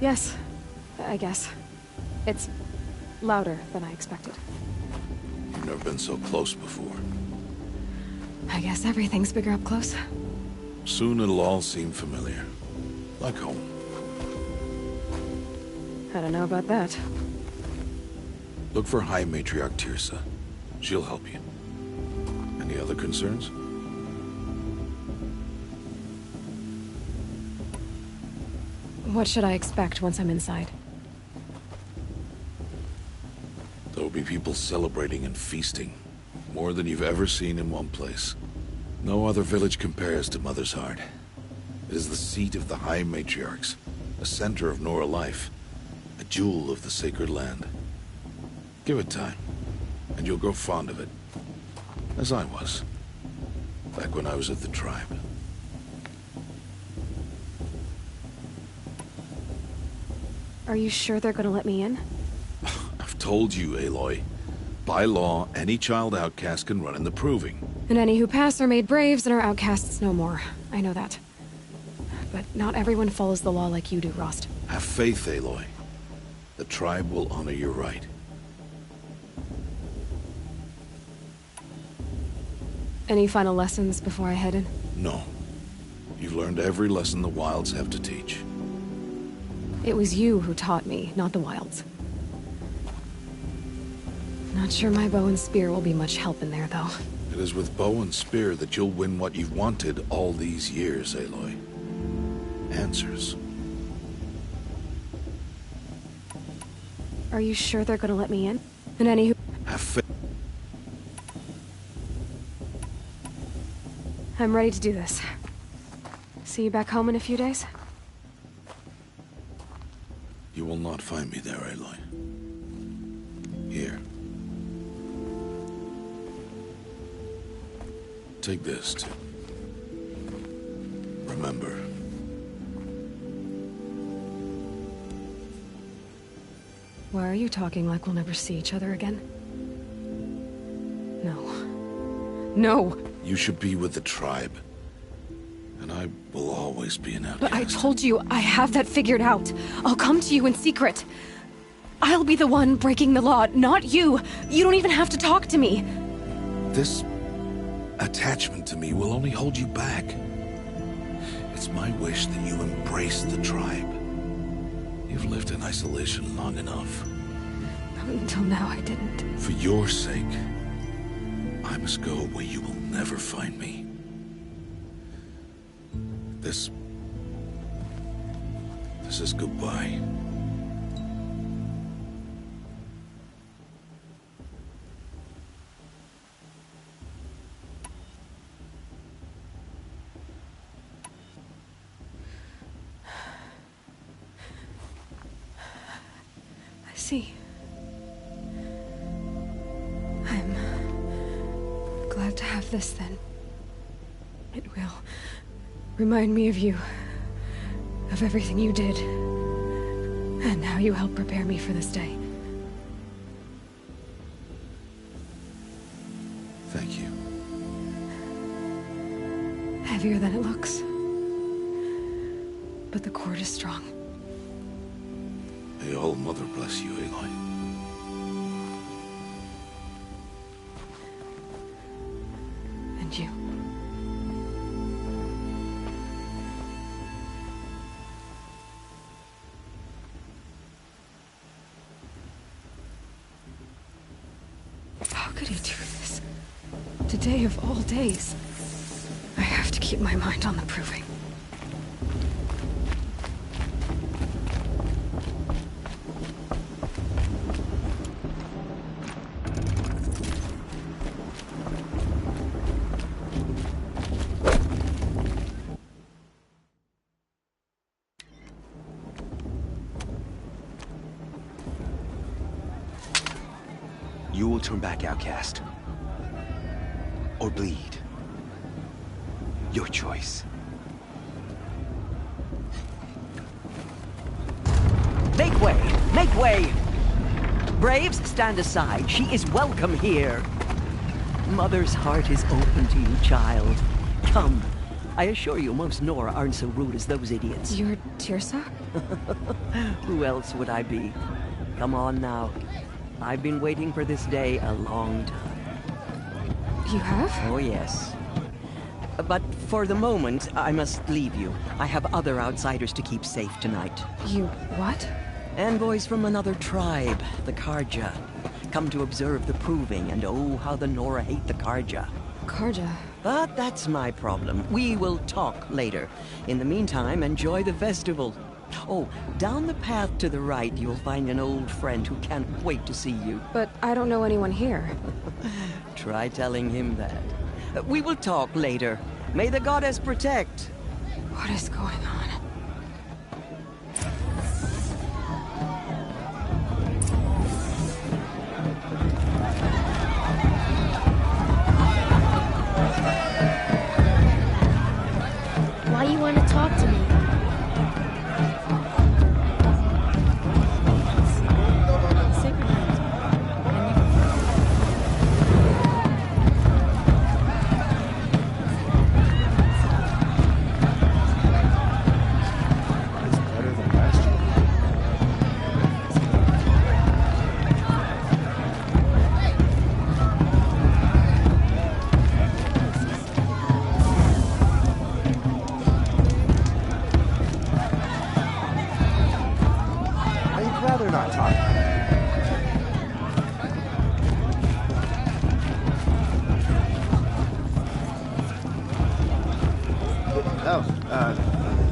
Yes, I guess. It's louder than I expected. You've never been so close before. I guess everything's bigger up close. Soon it'll all seem familiar. Like home. I don't know about that. Look for High Matriarch Teersa. She'll help you. Any other concerns? What should I expect once I'm inside? There will be people celebrating and feasting. More than you've ever seen in one place. No other village compares to Mother's Heart. It is the seat of the High Matriarchs, a center of Nora life, a jewel of the sacred land. Give it time, and you'll grow fond of it. As I was, back when I was at the tribe. Are you sure they're gonna let me in? I've told you, Aloy. By law, any child outcast can run in the Proving. And any who pass are made braves and are outcasts no more. I know that. But not everyone follows the law like you do, Rost. Have faith, Aloy. The tribe will honor your right. Any final lessons before I head in? No. You've learned every lesson the Wilds have to teach. It was you who taught me, not the Wilds. Not sure my bow and spear will be much help in there, though. It is with bow and spear that you'll win what you've wanted all these years, Aloy. Answers. Are you sure they're gonna let me in? And any who... Have faith. I'm ready to do this. See you back home in a few days? You will not find me there, Aloy. Here. Take this, too. Remember. Why are you talking like we'll never see each other again? No. No! You should be with the tribe. And I will always be an outcast. But I told you, I have that figured out. I'll come to you in secret. I'll be the one breaking the law, not you. You don't even have to talk to me. This attachment to me will only hold you back. It's my wish that you embrace the tribe. You've lived in isolation long enough. Until now, I didn't. For your sake, I must go where you will never find me. This is goodbye. I see. I'm glad to have this then. It will remind me of you, of everything you did, and how you helped prepare me for this day. Thank you. Heavier than it looks. But the cord is strong. May All Mother bless you, Aloy. And you. How could he do this? Today of all days. I have to keep my mind on the Proving. You will turn back, outcast. Or bleed. Your choice. Make way! Make way! Braves, stand aside. She is welcome here. Mother's heart is open to you, child. Come. I assure you, most Nora aren't so rude as those idiots. You're Tirsa? Who else would I be? Come on now. I've been waiting for this day a long time. You have? Oh, yes. But for the moment, I must leave you. I have other outsiders to keep safe tonight. You what? Envoys from another tribe, the Karja. Come to observe the proving, and oh, how the Nora hate the Karja. Karja. But that's my problem. We will talk later. In the meantime, enjoy the festival. Oh, down the path to the right, you'll find an old friend who can't wait to see you. But I don't know anyone here. Try telling him that. We will talk later. May the goddess protect. What is going on? Why you want to talk to me?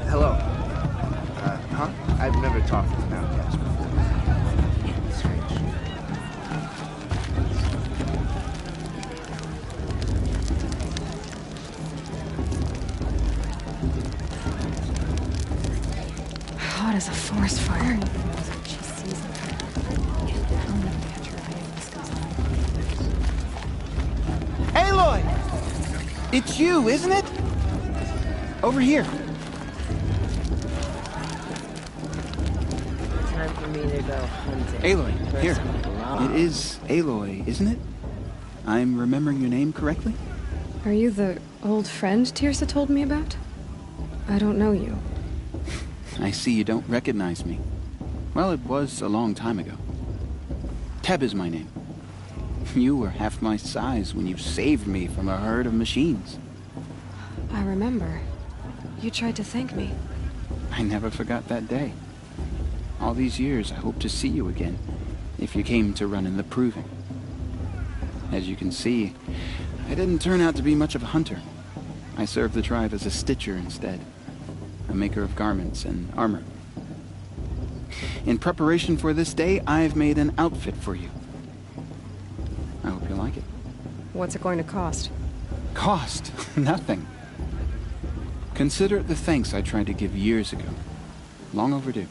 Hello. Huh? I've never talked with an outcast before. Hot as a forest fire. Aloy! It's you, isn't it? Over here. Time for me to go hunting. Aloy, here. It is Aloy, isn't it? I'm remembering your name correctly? Are you the old friend Tirsa told me about? I don't know you. I see you don't recognize me. Well, it was a long time ago. Teb is my name. You were half my size when you saved me from a herd of machines. I remember. You tried to thank me. I never forgot that day. All these years, I hope to see you again, if you came to run in the proving. As you can see, I didn't turn out to be much of a hunter. I served the tribe as a stitcher instead, a maker of garments and armor. In preparation for this day, I've made an outfit for you. I hope you like it. What's it going to cost? Cost? Nothing. Consider it the thanks I tried to give years ago. Long overdue.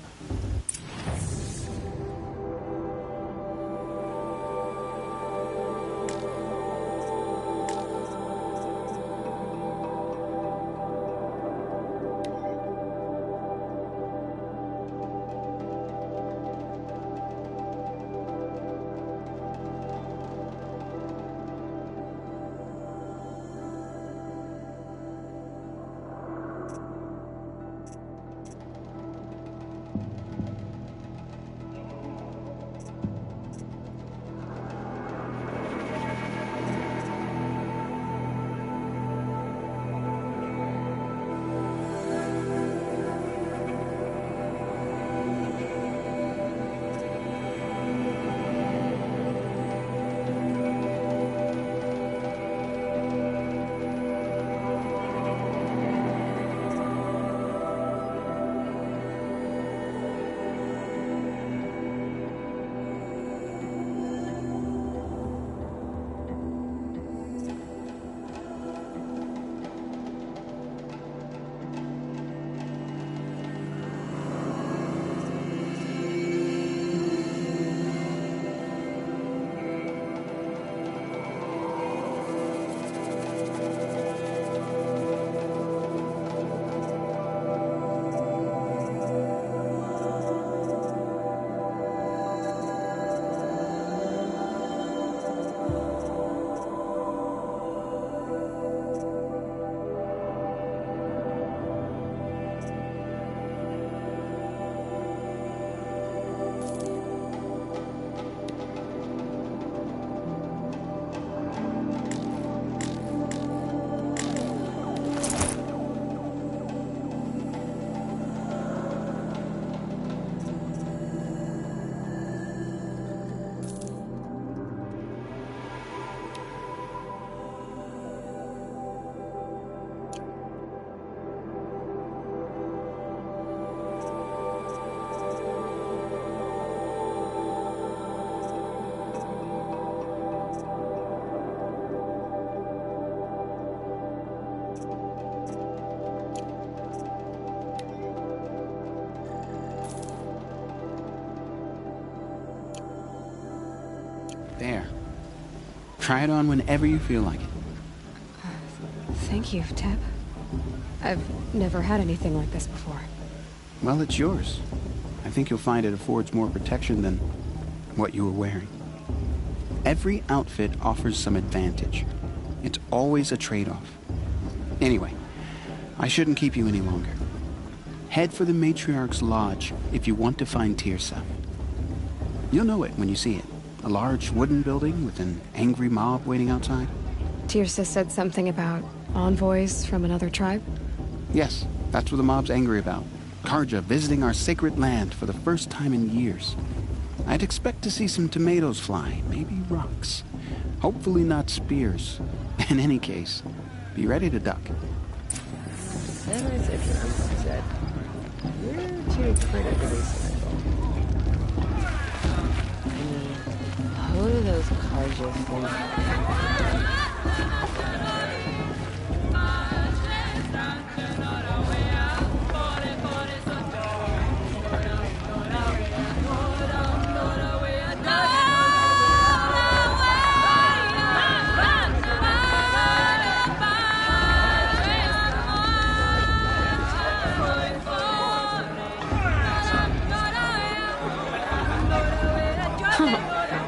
Try it on whenever you feel like it. Thank you, Teb. I've never had anything like this before. Well, it's yours. I think you'll find it affords more protection than what you were wearing. Every outfit offers some advantage. It's always a trade-off. Anyway, I shouldn't keep you any longer. Head for the Matriarch's Lodge if you want to find Teersa. You'll know it when you see it. A large wooden building with an angry mob waiting outside. Teersa said something about envoys from another tribe? Yes, that's what the mob's angry about. Carja visiting our sacred land for the first time in years. I'd expect to see some tomatoes fly, maybe rocks. Hopefully not spears. In any case, be ready to duck. Then I said to him, I said, "You're too pretty to be cynical." I mean, who do those Carja think?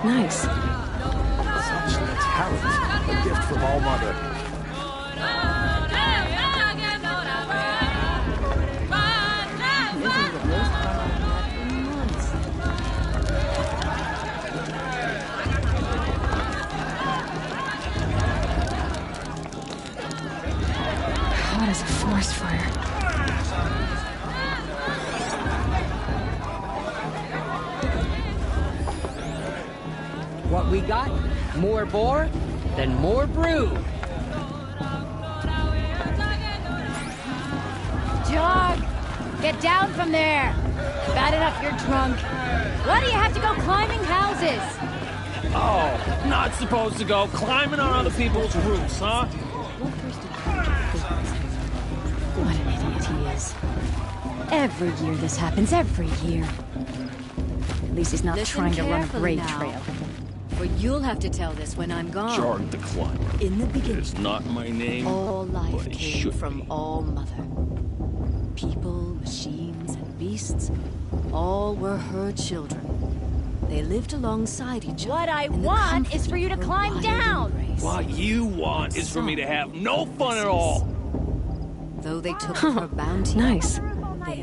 Nice. Such talent. A gift from All Mother. This is the most fun I've had in months. Hot as a forest fire. What we got? More boar, then more brew. Jog! Get down from there! Bad enough you're drunk. Why do you have to go climbing houses? Oh, not supposed to go climbing on other people's roofs, huh? What an idiot he is. Every year this happens, every year. At least he's not trying to run a raid trail. For you'll have to tell this when I'm gone. Jarg the Climber. In the beginning, It's not my name. all life but it came should from be. All Mother. People, machines, and beasts, all were her children. They lived alongside each other. What I in the want comfort is for you to of her climb wild down. embrace. What you want is for me to have no fun at all. Though they took her bounty, Nice.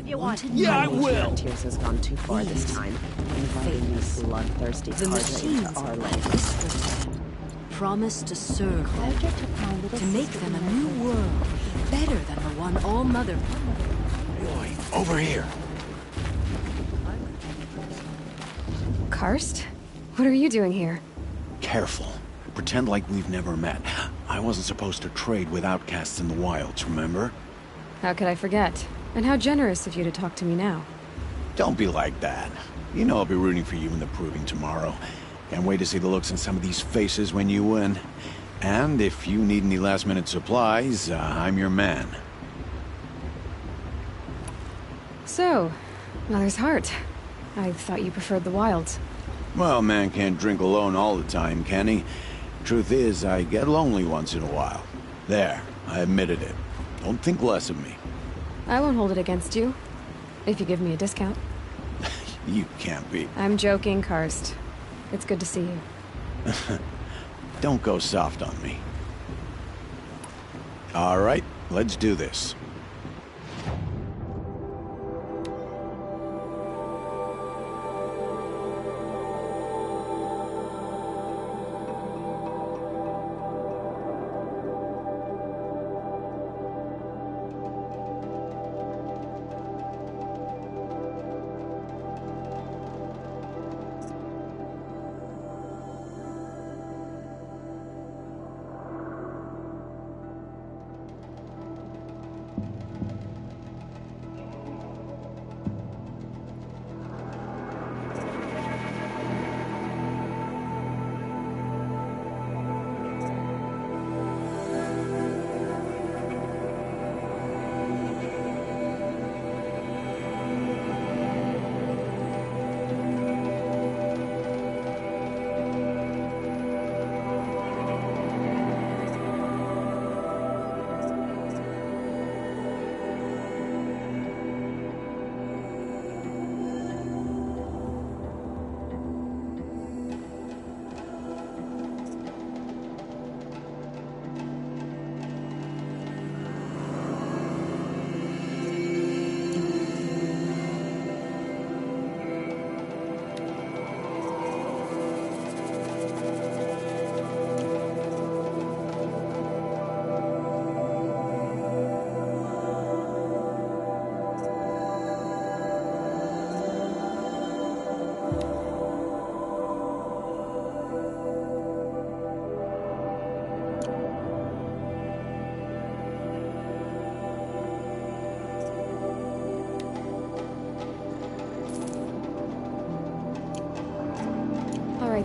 they wanted Yeah, I money. will. Teersa's gone too far this time. Inviting these bloodthirsty The Carja machines into our land. whispered, promised to serve them, to make them a new world, better than the one All Mother. Boy, over here. Karst? What are you doing here? Careful. Pretend like we've never met. I wasn't supposed to trade with outcasts in the wilds, remember? How could I forget? And how generous of you to talk to me now. Don't be like that. You know I'll be rooting for you in the proving tomorrow. Can't wait to see the looks on some of these faces when you win. And if you need any last-minute supplies, I'm your man. So, Mother's Heart. I thought you preferred the wilds. Well, man can't drink alone all the time, can he? Truth is, I get lonely once in a while. There, I admitted it. Don't think less of me. I won't hold it against you. If you give me a discount. You can't be. I'm joking, Karst. It's good to see you. Don't go soft on me. All right, let's do this.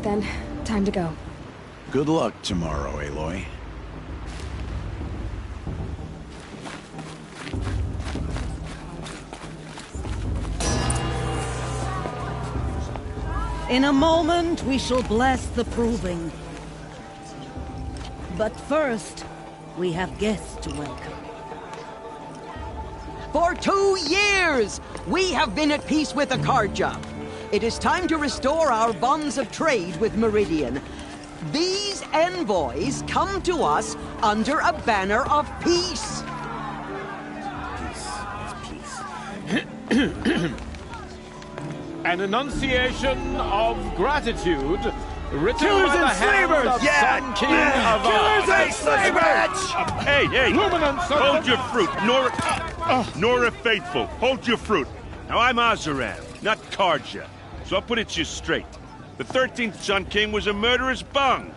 right then. Time to go. Good luck tomorrow, Aloy. In a moment, we shall bless the proving. But first, we have guests to welcome. For 2 years, we have been at peace with Akarja. It is time to restore our bonds of trade with Meridian. These envoys come to us under a banner of peace. An enunciation of gratitude written Killers by the and hand slavers! of Sun King of Killers and slavers! Hey, hey! Luminance of Hold the- your fruit, Nora Faithful. Hold your fruit. Now I'm Azaran, not Karja, so I'll put it to you straight. The 13th Sun King was a murderous bung.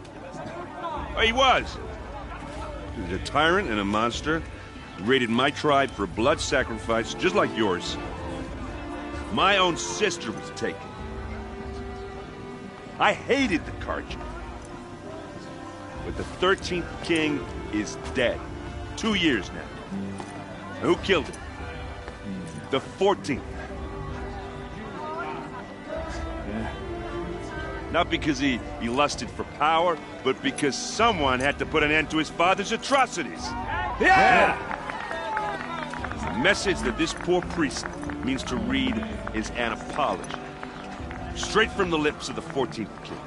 Oh, he was. He was a tyrant and a monster. He raided my tribe for a blood sacrifice, just like yours. My own sister was taken. I hated the Karja. But the 13th king is dead. 2 years now. Now, who killed him? The 14th. Not because he lusted for power, but because someone had to put an end to his father's atrocities. Yeah! The message that this poor priest means to read is an apology. Straight from the lips of the 14th king.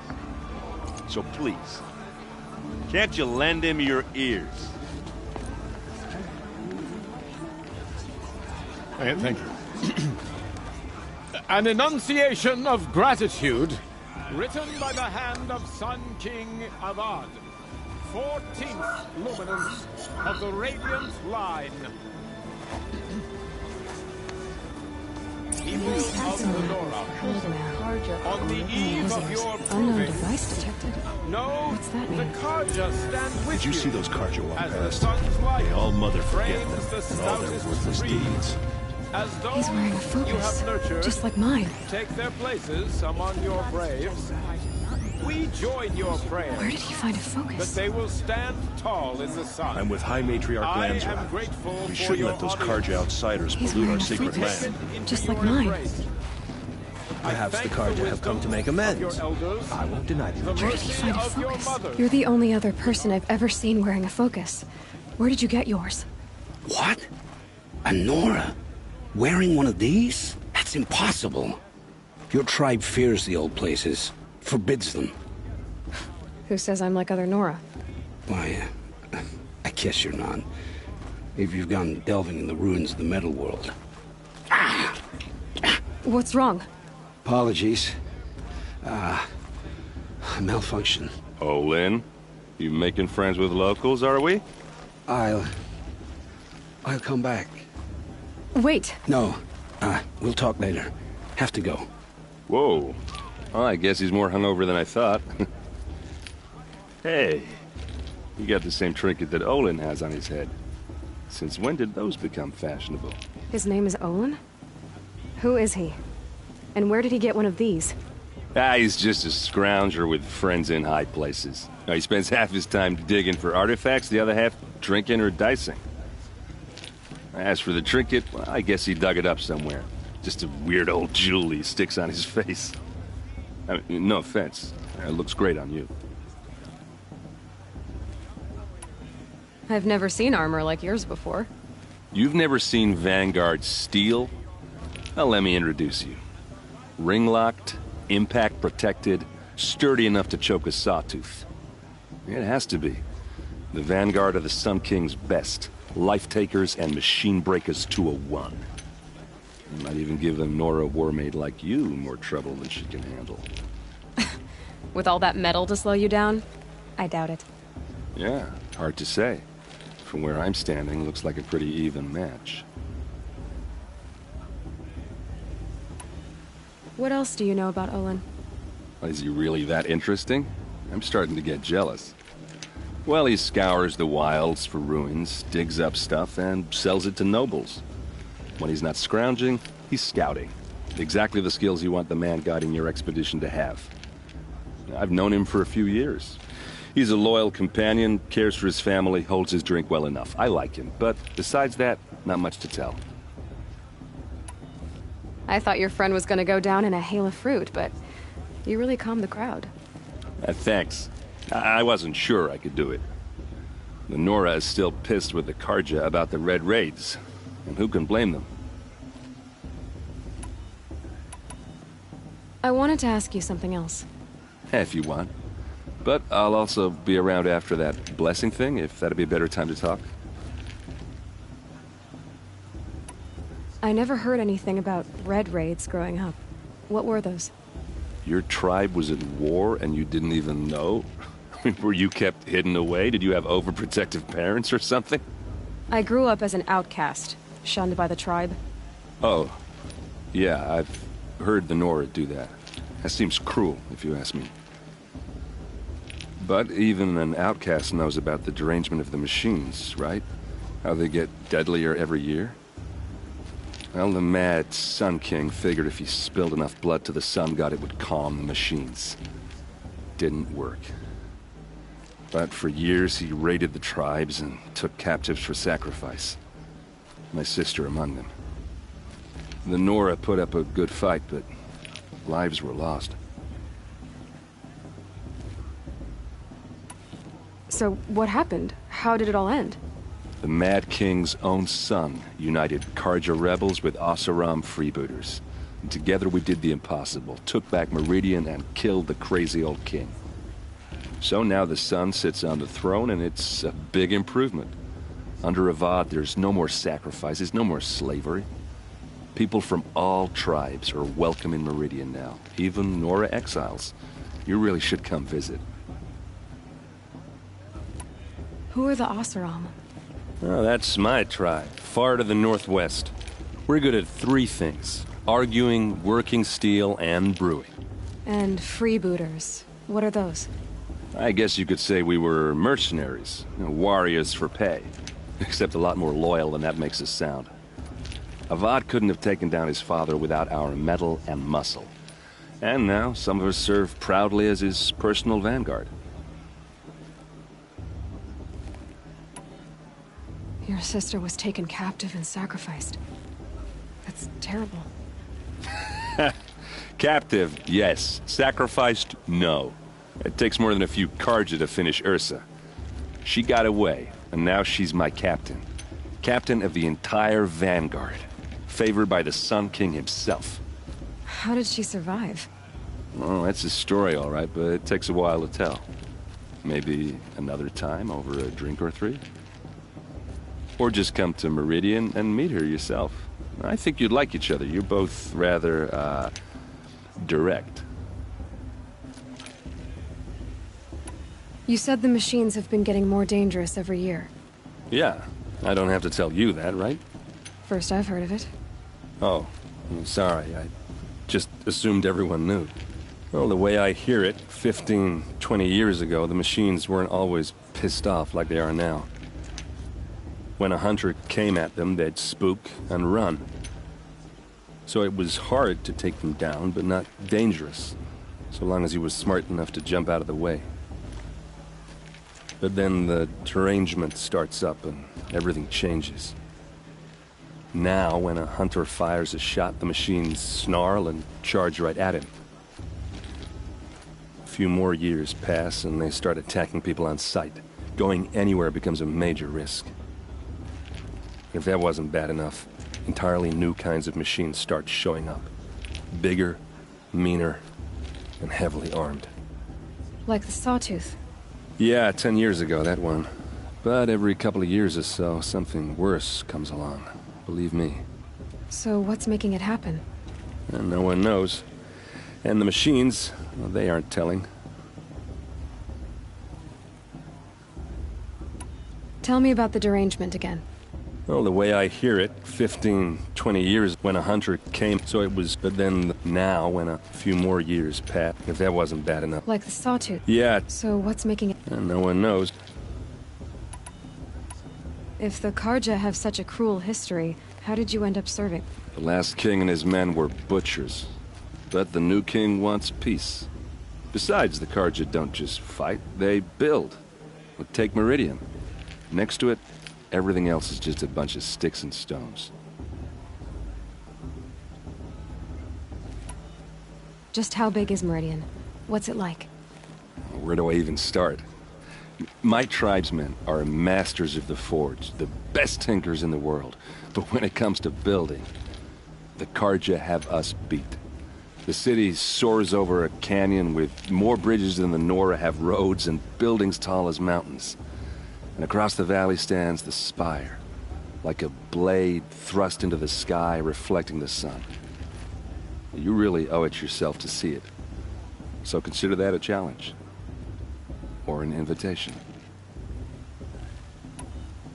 So please, can't you lend him your ears? Thank you. An enunciation of gratitude written by the hand of Sun King Avad, 14th luminance of the Radiant Line. People of the Nora, on the eve of your Unknown proving, device detected. know What's that the mean? Karja stand with Did you see those Karja walk as the past? sun's light May all mother forget frames them the and all their stoutest worthless trees. deeds. As those He's wearing a you focus, have nurtured just like mine. take their places among your braves, we join your prayer Where did he find a that focus? they will stand tall in the sun. I'm with High Matriarch I am Lanzar. grateful We for shouldn't your let those audience. Karja outsiders He's pollute wearing our a sacred focus, land. just Your like mine. embrace. Perhaps the Thank Karja have come to make amends. of your elders, I won't deny the the Where did he mercy find a of your focus? mother. You're the only other person I've ever seen wearing a focus. Where did you get yours? What? A Nora? Wearing one of these? That's impossible. Your tribe fears the old places, forbids them. Who says I'm like other Nora? Why, I guess you're not. If you've gone delving in the ruins of the metal world. What's wrong? Apologies. Malfunction. Oh, Lynn, you making friends with locals, are we? I'll come back. Wait. No, we'll talk later. Have to go. Whoa. Well, I guess he's more hungover than I thought. Hey, you got the same trinket that Olin has on his head. Since when did those become fashionable? His name is Olin? Who is he? And where did he get one of these? He's just a scrounger with friends in high places. Now, he spends half his time digging for artifacts, the other half drinking or dicing. As for the trinket, well, I guess he dug it up somewhere. Just a weird old jewel he sticks on his face. I mean, no offense. It looks great on you. I've never seen armor like yours before. You've never seen Vanguard steel? Well, let me introduce you. Ring-locked, impact-protected, sturdy enough to choke a sawtooth. It has to be. The Vanguard of the Sun King's best. Life-takers and machine breakers to a one. Might even give a Nora warmaid like you more trouble than she can handle. With all that metal to slow you down? I doubt it. Yeah, hard to say. From where I'm standing, looks like a pretty even match. What else do you know about Olin? Is he really that interesting? I'm starting to get jealous. Well, he scours the wilds for ruins, digs up stuff, and sells it to nobles. When he's not scrounging, he's scouting. Exactly the skills you want the man guiding your expedition to have. I've known him for a few years. He's a loyal companion, cares for his family, holds his drink well enough. I like him, but besides that, not much to tell. I thought your friend was gonna go down in a hail of fruit, but you really calmed the crowd. Thanks. I wasn't sure I could do it. The Nora is still pissed with the Carja about the Red Raids, and who can blame them? I wanted to ask you something else. If you want. But I'll also be around after that blessing thing, if that'd be a better time to talk. I never heard anything about Red Raids growing up. What were those? Your tribe was at war and you didn't even know? I mean, were you kept hidden away? Did you have overprotective parents or something? I grew up as an outcast, shunned by the tribe. Oh. Yeah, I've heard the Nora do that. That seems cruel, if you ask me. But even an outcast knows about the derangement of the machines, right? How they get deadlier every year? Well, the mad Sun King figured if he spilled enough blood to the Sun God, it would calm the machines. Didn't work. But for years, he raided the tribes and took captives for sacrifice. My sister among them. The Nora put up a good fight, but lives were lost. So, what happened? How did it all end? The Mad King's own son united Carja rebels with Oseram freebooters. And together we did the impossible, took back Meridian and killed the crazy old king. So now the son sits on the throne and it's a big improvement. Under Avad there's no more sacrifices, no more slavery. People from all tribes are welcome in Meridian now, even Nora exiles. You really should come visit. Who are the Oseram? Oh, that's my tribe, far to the northwest. We're good at three things: arguing, working steel, and brewing. And freebooters. What are those? I guess you could say we were mercenaries, warriors for pay. Except a lot more loyal than that makes us sound. Avad couldn't have taken down his father without our metal and muscle. And now, some of us serve proudly as his personal vanguard. Your sister was taken captive and sacrificed. That's terrible. Captive, yes. Sacrificed, no. It takes more than a few Carja to finish Ursa. She got away, and now she's my captain. Captain of the entire Vanguard. Favored by the Sun King himself. How did she survive? Well, that's a story, all right, but it takes a while to tell. Maybe another time over a drink or three? Or just come to Meridian and meet her yourself. I think you'd like each other. You're both rather, direct. You said the machines have been getting more dangerous every year. Yeah, I don't have to tell you that, right? First I've heard of it. Oh, I'm sorry. I just assumed everyone knew. Well, the way I hear it, 15, 20 years ago, the machines weren't always pissed off like they are now. When a hunter came at them, they'd spook and run. So it was hard to take them down, but not dangerous, so long as he was smart enough to jump out of the way. But then the derangement starts up and everything changes. Now, when a hunter fires a shot, the machines snarl and charge right at him. A few more years pass and they start attacking people on sight. Going anywhere becomes a major risk. If that wasn't bad enough, entirely new kinds of machines start showing up. Bigger, meaner, and heavily armed. Like the Sawtooth. Yeah, 10 years ago, that one. But every couple of years or so, something worse comes along. Believe me. So what's making it happen? And no one knows. And the machines, well, they aren't telling. Tell me about the derangement again. Well, the way I hear it, 15, 20 years when a hunter came, so it was, but then now when a few more years passed, if that wasn't bad enough. Like the Sawtooth? Yeah. So what's making it? And no one knows. If the Carja have such a cruel history, how did you end up serving? The last king and his men were butchers. But the new king wants peace. Besides, the Carja don't just fight, they build. But take Meridian. Next to it, everything else is just a bunch of sticks and stones. Just how big is Meridian? What's it like? Where do I even start? My tribesmen are masters of the forge, the best tinkers in the world. But when it comes to building, the Carja have us beat. The city soars over a canyon with more bridges than the Nora have roads and buildings tall as mountains. And across the valley stands the spire, like a blade thrust into the sky reflecting the sun. You really owe it yourself to see it. So consider that a challenge. Or an invitation.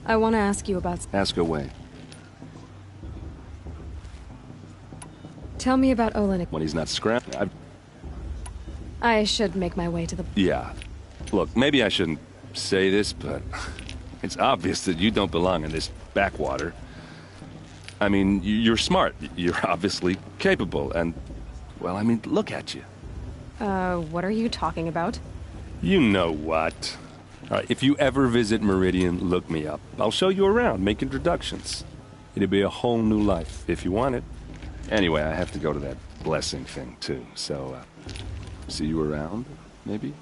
I want to ask you about... Ask away. Tell me about Olenek. When he's not scrapped, I should make my way to the... Yeah. Look, maybe I shouldn't say this, but it's obvious that you don't belong in this backwater. I mean, you're smart. You're obviously capable, and... well, I mean, look at you. What are you talking about? You know what. All right, if you ever visit Meridian, look me up. I'll show you around, make introductions. It'll be a whole new life, if you want it. Anyway, I have to go to that blessing thing, too. So, see you around, maybe?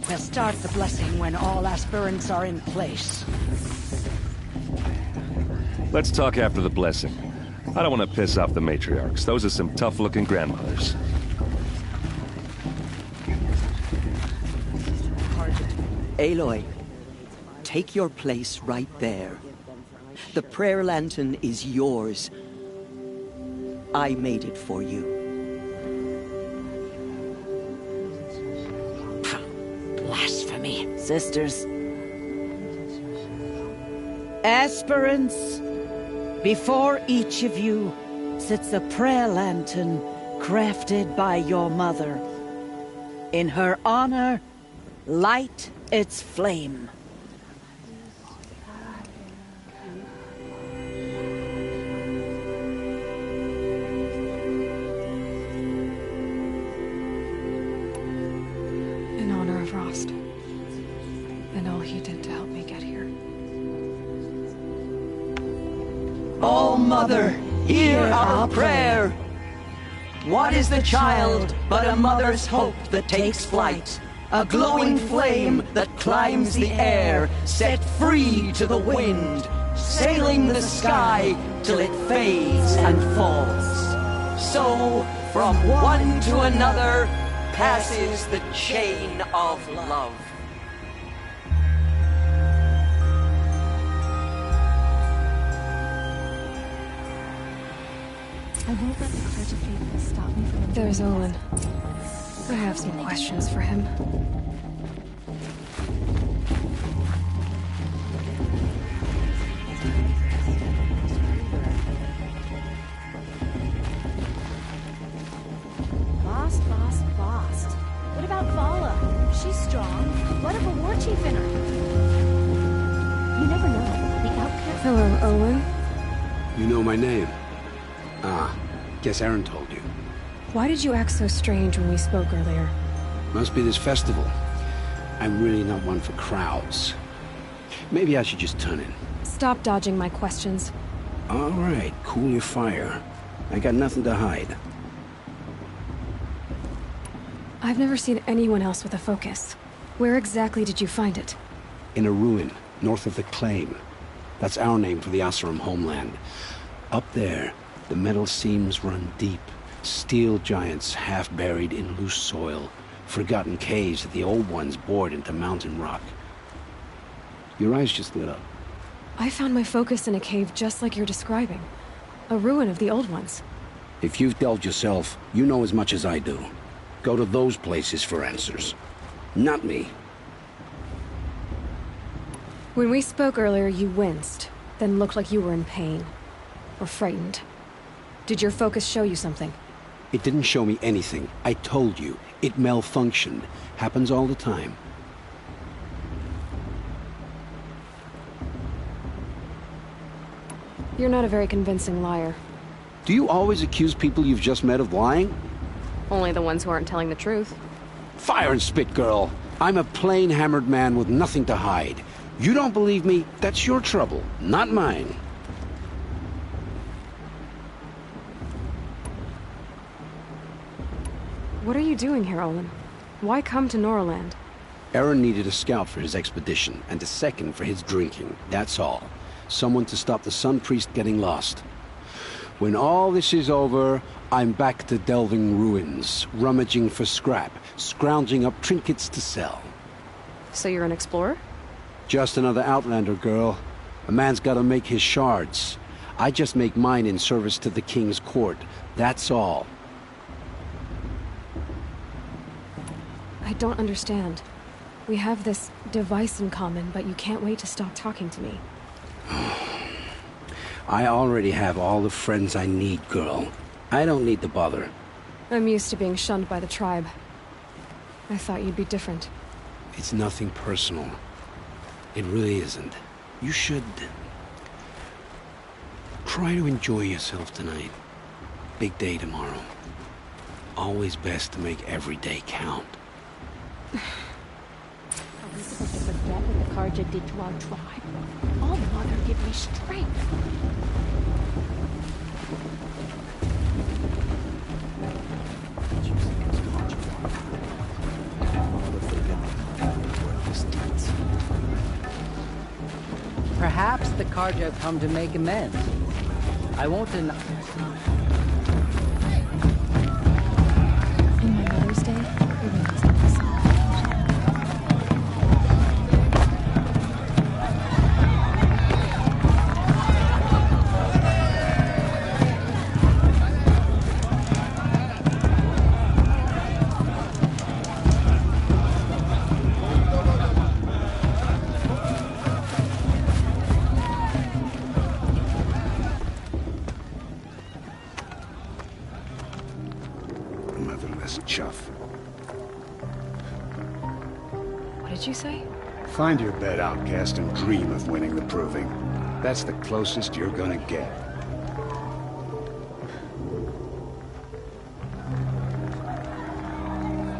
We'll start the blessing when all aspirants are in place. Let's talk after the blessing. I don't want to piss off the matriarchs. Those are some tough-looking grandmothers. Aloy, take your place right there. The prayer lantern is yours. I made it for you. Blasphemy. Sisters. Aspirants, before each of you sits a prayer lantern crafted by your mother. In her honor, light its flame. In honor of Rost. And all he did to help me get here. All Mother, hear our prayer. What is the child but a mother's hope that takes flight? A glowing flame that climbs the air, set free to the wind, sailing the sky till it fades and falls. So, from one to another, passes the chain of love. I won't let the Carja faithful stop me from... There's Olin. I have some questions for him. Bost. What about Vala? She's strong. What of a war chief in her? You never know. The outcast... Hello, Olin. You know my name? Ah, guess Aaron told you. Why did you act so strange when we spoke earlier? Must be this festival. I'm really not one for crowds. Maybe I should just turn in. Stop dodging my questions. All right, cool your fire. I got nothing to hide. I've never seen anyone else with a focus. Where exactly did you find it? In a ruin, north of the Claim. That's our name for the Oseram homeland. Up there, the metal seams run deep. Steel giants half buried in loose soil. Forgotten caves that the old ones bored into mountain rock. Your eyes just lit up. I found my focus in a cave just like you're describing. A ruin of the old ones. If you've delved yourself, you know as much as I do. Go to those places for answers. Not me. When we spoke earlier, you winced, then looked like you were in pain. Or frightened. Did your focus show you something? It didn't show me anything. I told you. It malfunctioned. Happens all the time. You're not a very convincing liar. Do you always accuse people you've just met of lying? Only the ones who aren't telling the truth. Fire and spit, girl. I'm a plain hammered man with nothing to hide. You don't believe me, that's your trouble, not mine. What are you doing here, Olin? Why come to Noraland? Eren needed a scout for his expedition, and a second for his drinking, that's all. Someone to stop the Sun Priest getting lost. When all this is over, I'm back to delving ruins, rummaging for scrap, scrounging up trinkets to sell. So you're an explorer? Just another Outlander, girl. A man's gotta make his shards. I just make mine in service to the King's court, that's all. I don't understand. We have this device in common, but you can't wait to stop talking to me. I already have all the friends I need, girl. I don't need to bother. I'm used to being shunned by the tribe. I thought you'd be different. It's nothing personal. It really isn't. You should... try to enjoy yourself tonight. Big day tomorrow. Always best to make every day count. Are we supposed to forget what the Carja did to our tribe? Oh, Mother, give me strength. Perhaps the Carja have come to make amends. I won't deny... In my Mother's Day, we went to the sun. Motherless chuff. What did you say? Find your bed, outcast, and dream of winning the Proving. That's the closest you're gonna get.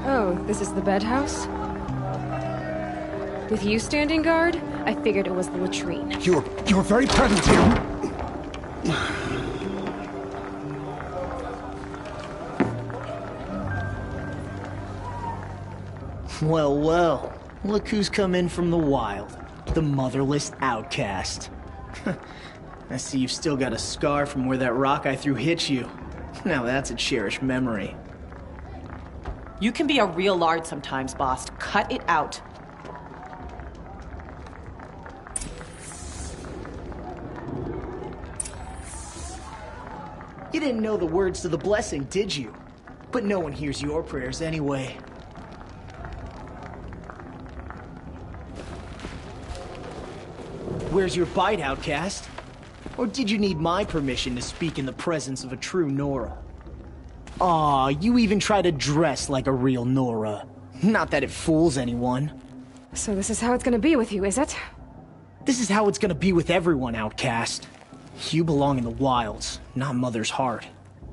Oh, this is the bed house? With you standing guard, I figured it was the latrine. You're very present here. Well, well. Look who's come in from the wild. The motherless outcast. I see you've still got a scar from where that rock I threw hit you. Now that's a cherished memory. You can be a real lard sometimes, boss. Cut it out. You didn't know the words to the blessing, did you? But no one hears your prayers anyway. Where's your bite, outcast? Or did you need my permission to speak in the presence of a true Nora? Aw, you even try to dress like a real Nora. Not that it fools anyone. So this is how it's gonna be with you, is it? This is how it's gonna be with everyone, outcast. You belong in the wilds, not Mother's heart.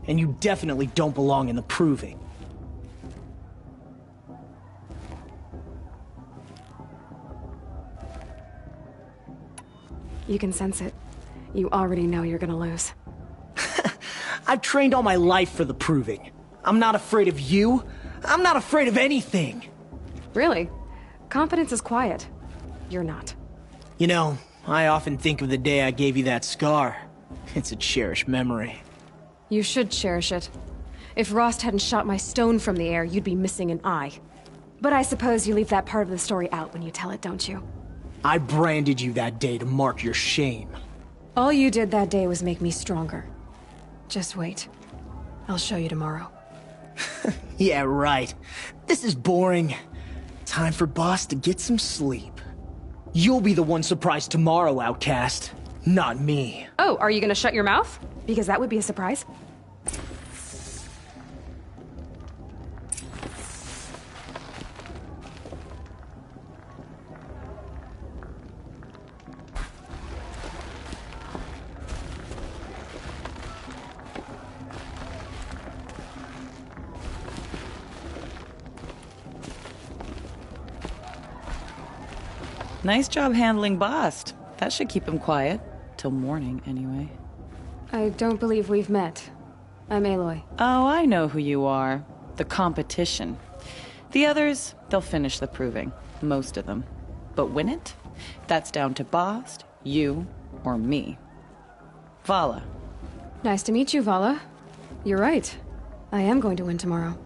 And you definitely don't belong in the Proving. You can sense it. You already know you're gonna lose. I've trained all my life for the Proving. I'm not afraid of you. I'm not afraid of anything. Really? Confidence is quiet. You're not. You know, I often think of the day I gave you that scar. It's a cherished memory. You should cherish it. If Rost hadn't shot my stone from the air, you'd be missing an eye. But I suppose you leave that part of the story out when you tell it, don't you? I branded you that day to mark your shame. All you did that day was make me stronger. Just wait. I'll show you tomorrow. Yeah, right. This is boring. Time for Boss to get some sleep. You'll be the one surprised tomorrow, Outcast. Not me. Oh, are you gonna shut your mouth? Because that would be a surprise. Nice job handling Bast. That should keep him quiet. Till morning, anyway. I don't believe we've met. I'm Aloy. Oh, I know who you are. The competition. The others, they'll finish the proving. Most of them. But win it? That's down to Bast, you, or me. Vala. Nice to meet you, Vala. You're right. I am going to win tomorrow.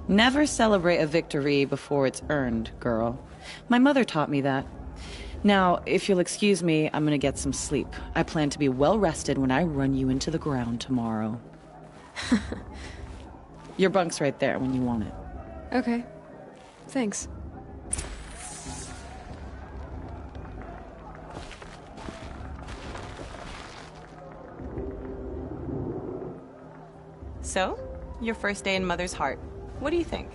Never celebrate a victory before it's earned, girl. My mother taught me that. Now, if you'll excuse me, I'm gonna get some sleep. I plan to be well rested when I run you into the ground tomorrow. Your bunk's right there when you want it. Okay. Thanks. So, your first day in Mother's Heart. What do you think?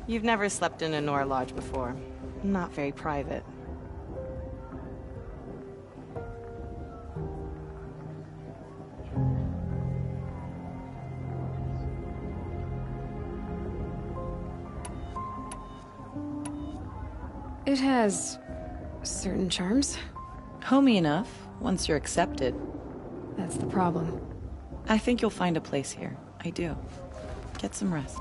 You've never slept in a Nora Lodge before. Not very private. It has certain charms. Homey enough, once you're accepted. That's the problem. I think you'll find a place here. I do. Get some rest.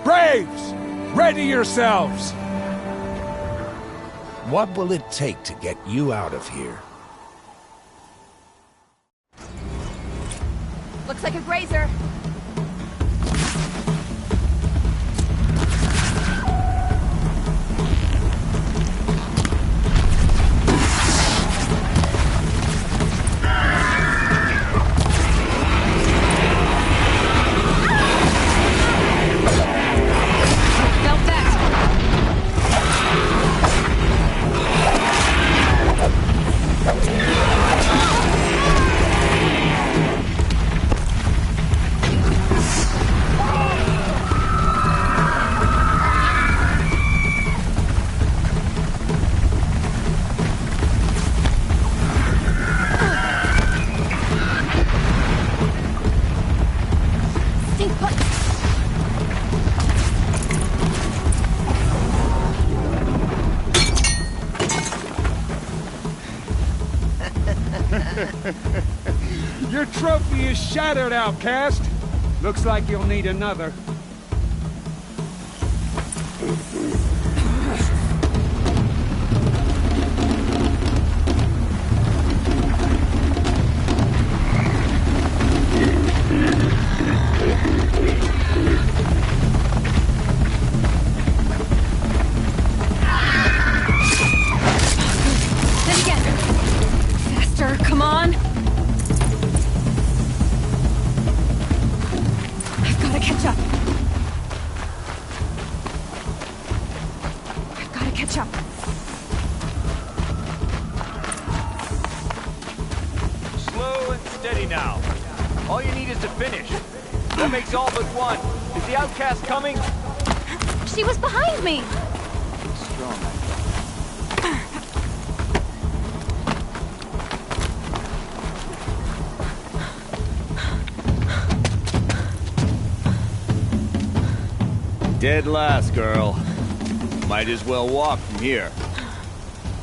Braves! Ready yourselves! What will it take to get you out of here? Looks like a grazer. Your trophy is shattered, outcast. Looks like you'll need another. Come on! I've gotta catch up. I've gotta catch up. Slow and steady now. All you need is to finish. That makes all but one. Is the outcast coming? She was behind me! Strong. Dead last, girl. Might as well walk from here.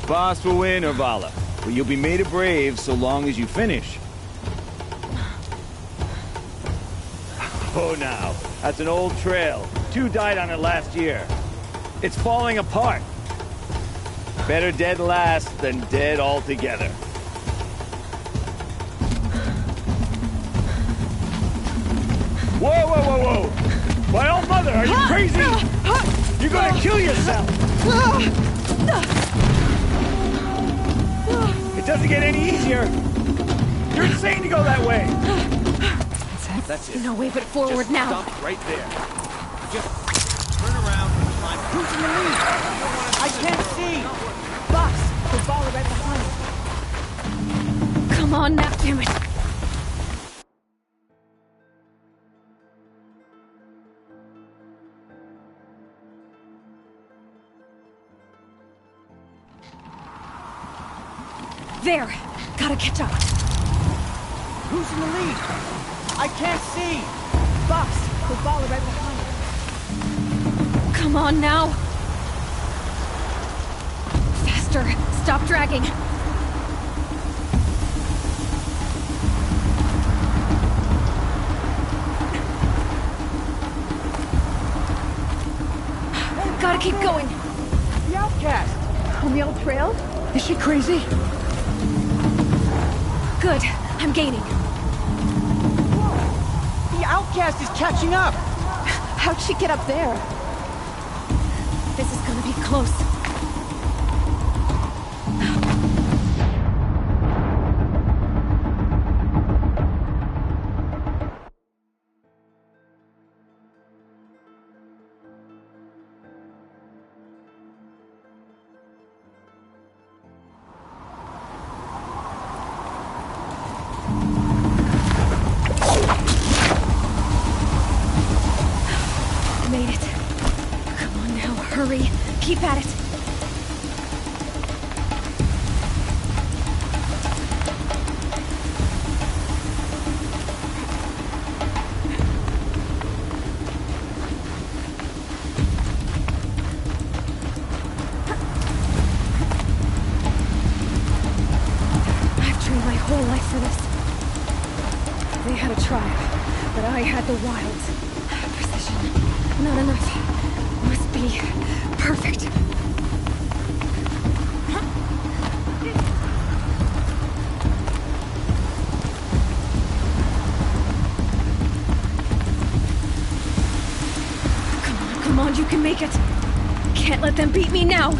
Boss will win, Urvala, but you'll be made a brave so long as you finish. Oh, now, that's an old trail. 2 died on it last year. It's falling apart. Better dead last than dead altogether. Whoa, whoa, whoa, whoa! My old mother, are you crazy? You're gonna kill yourself! It doesn't get any easier! You're insane to go that way! That's it. No way but forward Just now. Stop right there. Just turn around and climb. Who's in the lead? I can't see! Box, the ball right behind. Come on now, damn it. There! Gotta catch up. Who's in the lead? I can't see! Box, the ball right behind. Come on now! Faster! Stop dragging! Gotta keep going! The outcast! On the old trail? Is she crazy? Good. I'm gaining. The outcast is catching up! How'd she get up there? This is gonna be close. Made it. Come on now, hurry. Keep at it. I've trained my whole life for this. They had a tribe, but I had the wilds. Precision. Not enough. Must be perfect. Come on, you can make it. Can't let them beat me now.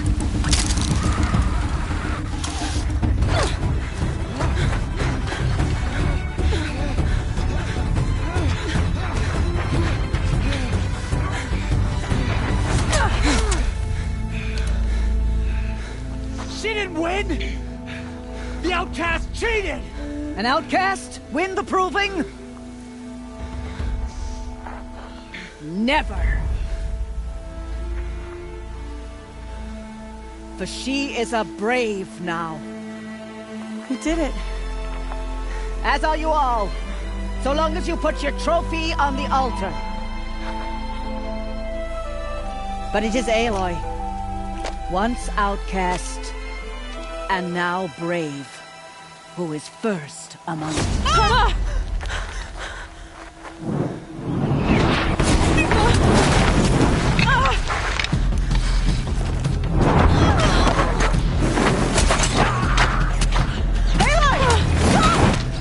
She didn't win! The outcast cheated! An outcast win the proving? Never! For she is a brave now. You did it. As are you all. So long as you put your trophy on the altar. But it is Aloy. Once outcast, and now brave. who is first among us.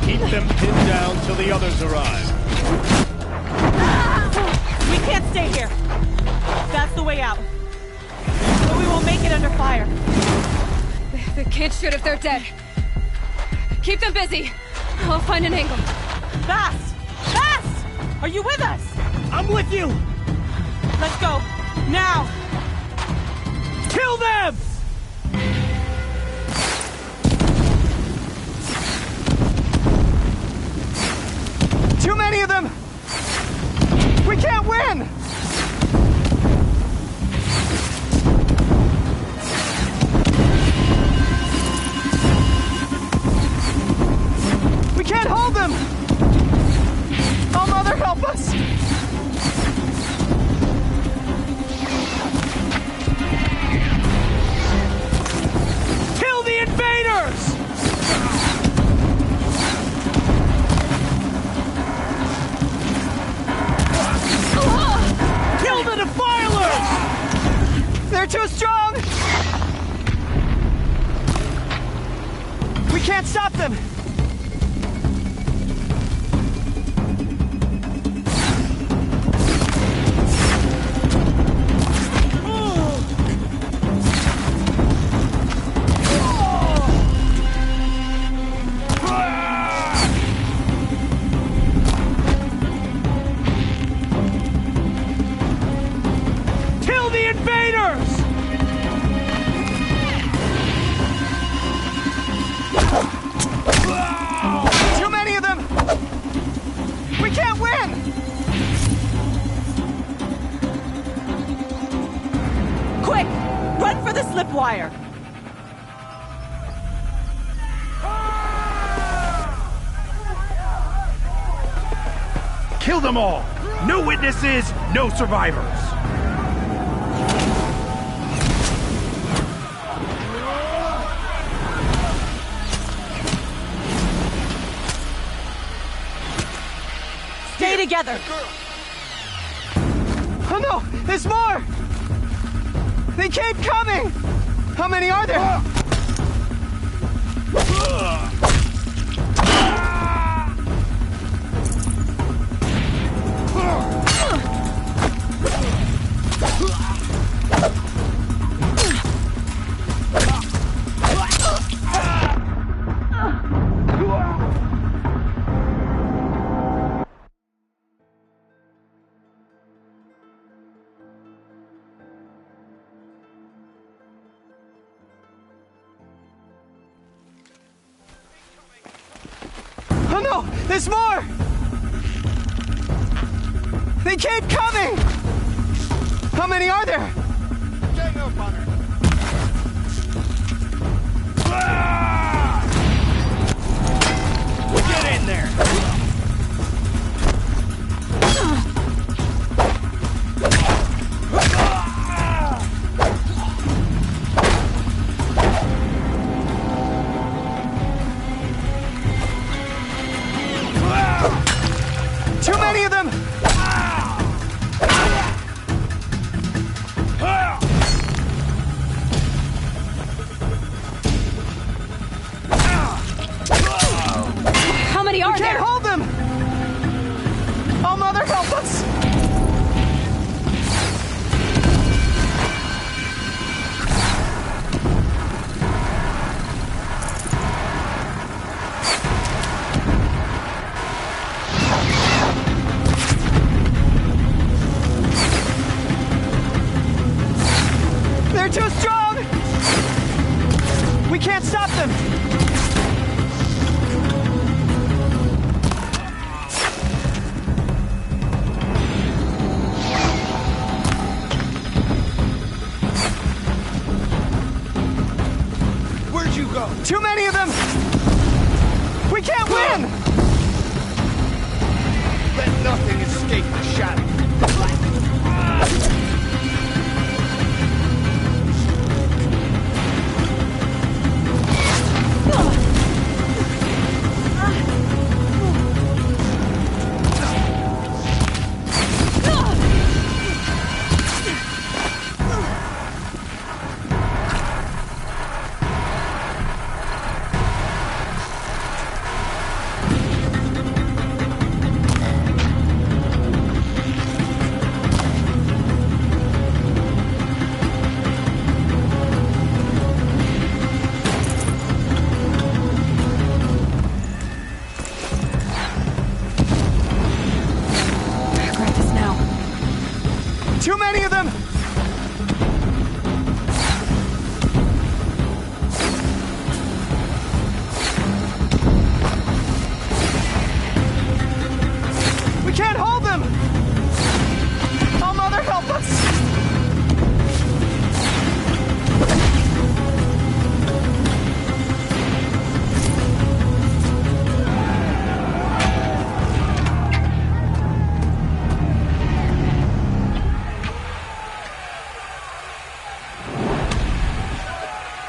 Keep them pinned down till the others arrive. We can't stay here. That's the way out. But we won't make it under fire. They can't shoot if they're dead. Keep them busy. I'll find an angle. Fast! Fast! Are you with us? I'm with you! Let's go. Now! Kill them! Too many of them! We can't win! We can't hold them! Oh, Mother, help us! Kill the invaders! Kill the defilers! They're too strong! We can't stop them! Kill the invaders! Too many of them! We can't win! Quick! Run for the slip wire! Kill them all! No witnesses, no survivors! Stay together! Oh no! There's more! They keep coming! How many are there? Oh no! There's more! They keep coming! How many are there? Gang up on her! Get in there! Too many of them! How many are We there? can't hold them! Oh, Mother, help us! They're too strong! We can't stop them! Where'd you go? Too many of them! We can't win! Let nothing escape the shadow.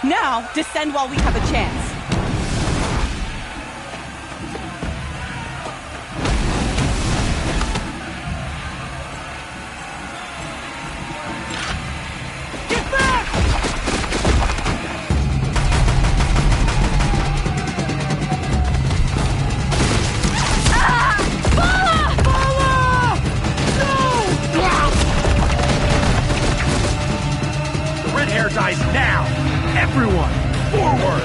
Now, descend while we have a chance. Dies now! Everyone, forward!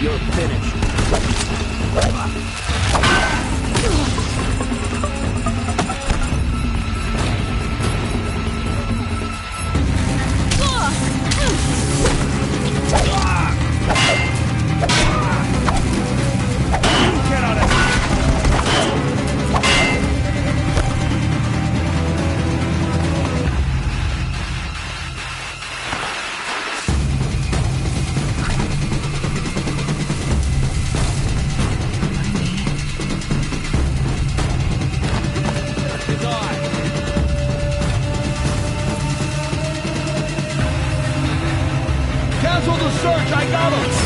You're finished. Cancel the search! I got him!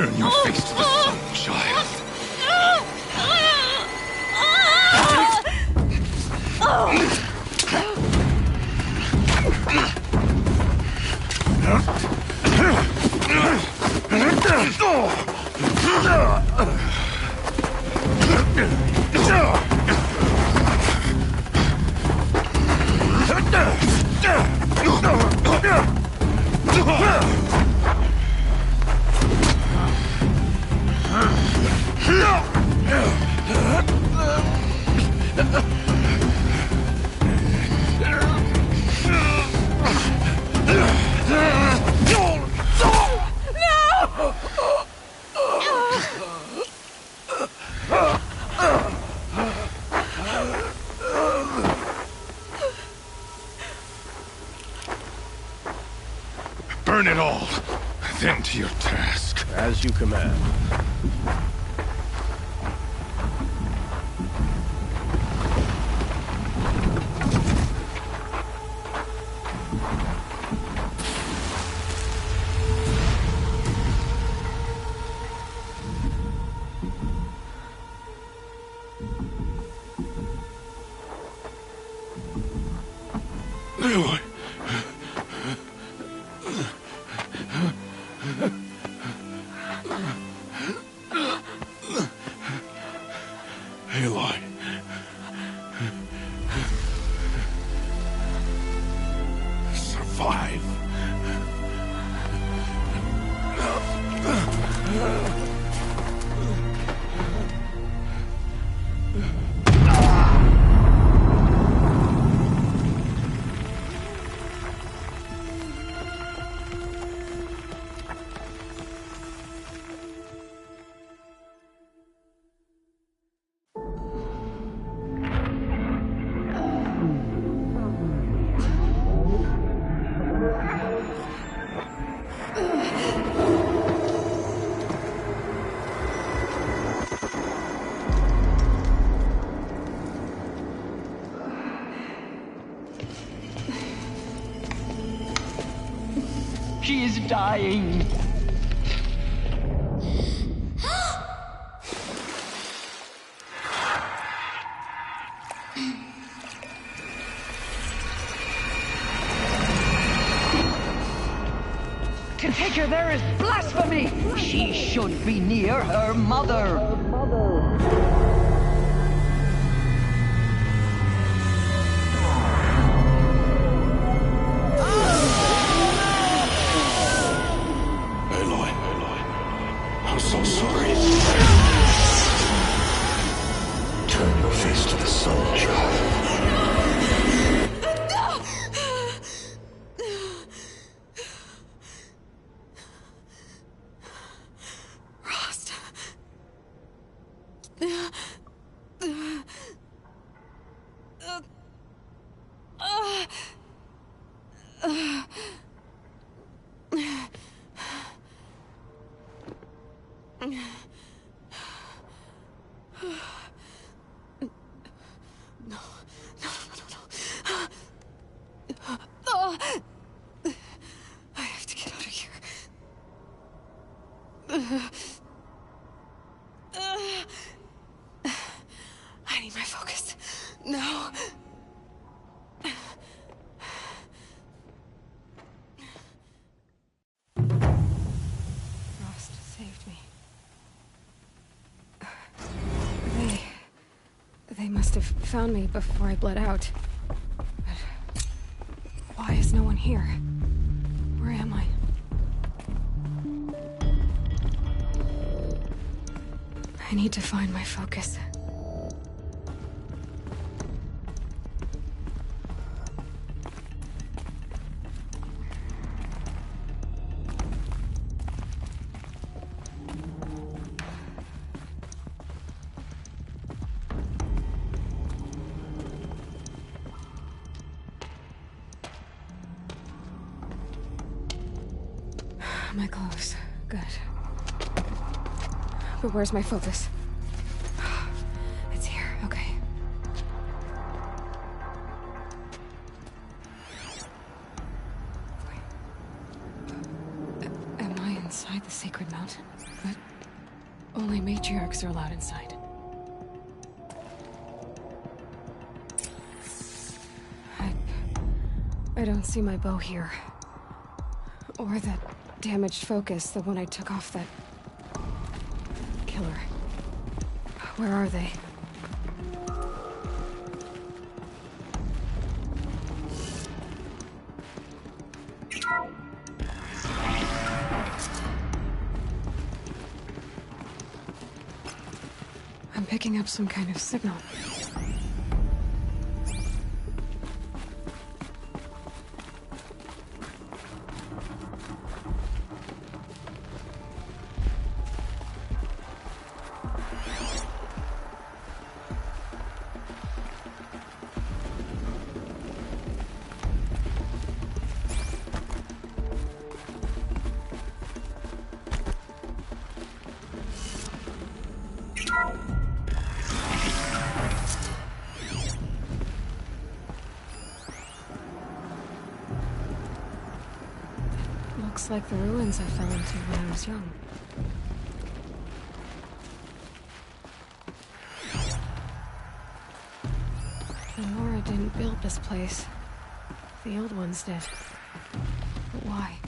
Turn your face to the sun, child. Burn it all, then to your task. As you command. Aloy. Aloy. Survive. She is dying. To take her there is blasphemy. She should be near her mother. I'm so sorry. Turn your face to the sun, child. Rost. I have to get out of here. I need my focus. No. Rost saved me. They must have found me before I bled out. But why is no one here? Where am I? I need to find my focus. My clothes. Good. But where's my focus? It's here. Okay. Wait. Am I inside? inside the sacred mountain, but only matriarchs are allowed inside. I don't see my bow here. Or that damaged focus, the one I took off that killer. Where are they? I'm picking up some kind of signal. Looks like the ruins I fell into when I was young. The Nora didn't build this place. The old ones did. But why?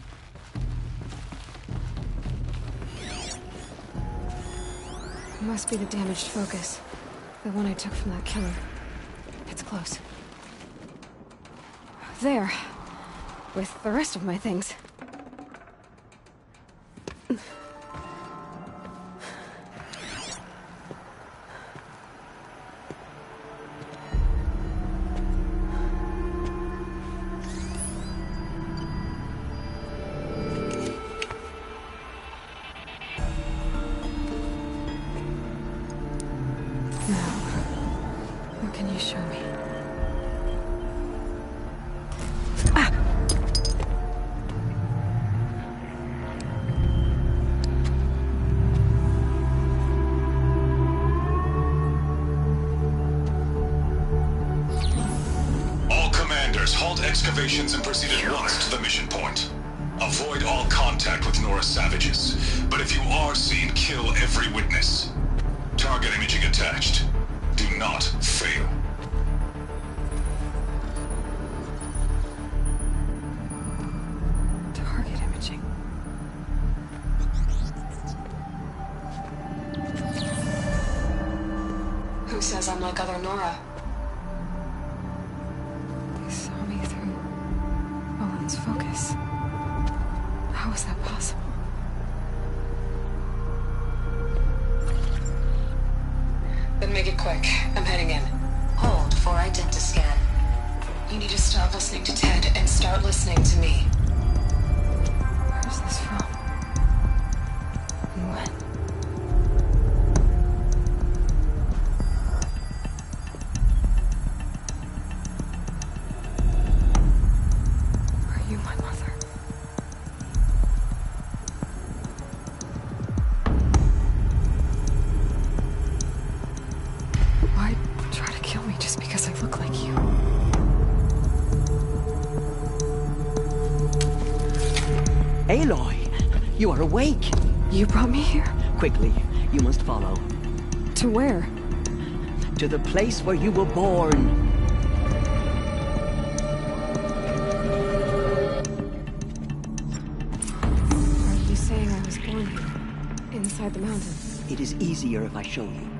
It must be the damaged focus. The one I took from that killer. It's close. There. With the rest of my things. Excavations and proceed at once to the mission point. Avoid all contact with Nora savages, but if you are seen, kill every witness. Target imaging attached. Do not fail. Target imaging. Who says I'm like other Nora? Focus. How is that possible? Then make it quick. I'm heading in. Hold for identiscan. You need to stop listening to Ted and start listening to me. Where's this from? And when? Aloy, you are awake. You brought me here? Quickly, you must follow. To where? To the place where you were born. Are you saying I was born here? Inside the mountain? It is easier if I show you.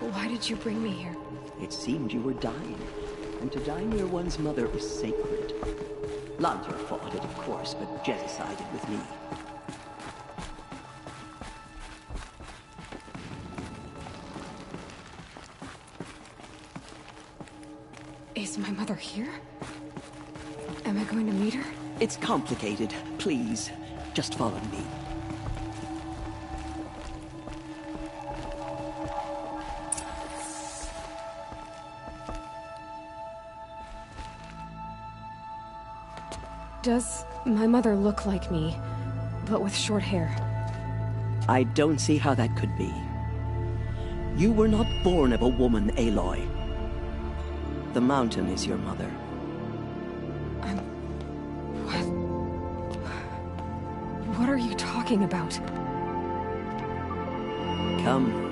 Why did you bring me here? It seemed you were dying. And to die near one's mother is sacred. Lantur fought it, of course, but Jezza sided with me. Is my mother here? Am I going to meet her? It's complicated. Please, just follow me. Does my mother look like me, but with short hair? I don't see how that could be. You were not born of a woman, Aloy. The mountain is your mother. What are you talking about? Come.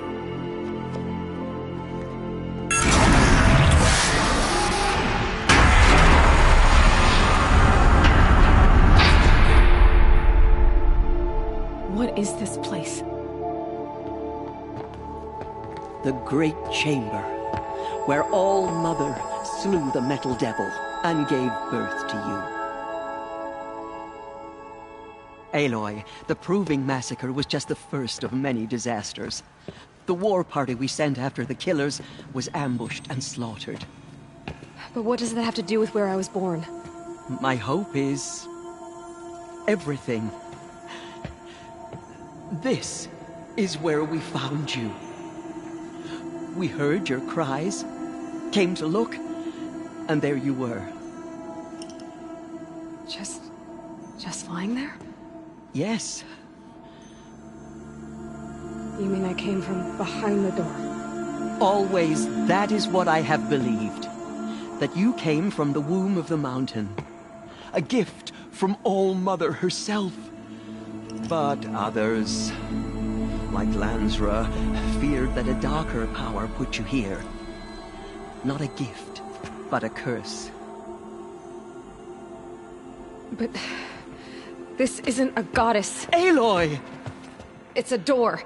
What is this place? The Great Chamber, where All-Mother slew the Metal Devil and gave birth to you. Aloy, the Proving Massacre was just the first of many disasters. The war party we sent after the killers was ambushed and slaughtered. But what does that have to do with where I was born? My hope is... everything. This is where we found you. We heard your cries, came to look, and there you were. Just lying there? Yes. You mean I came from behind the door? Always, that is what I have believed. That you came from the womb of the mountain. A gift from All-Mother herself. But others, like Lansra, feared that a darker power put you here. Not a gift, but a curse. But... this isn't a goddess. Aloy! It's a door.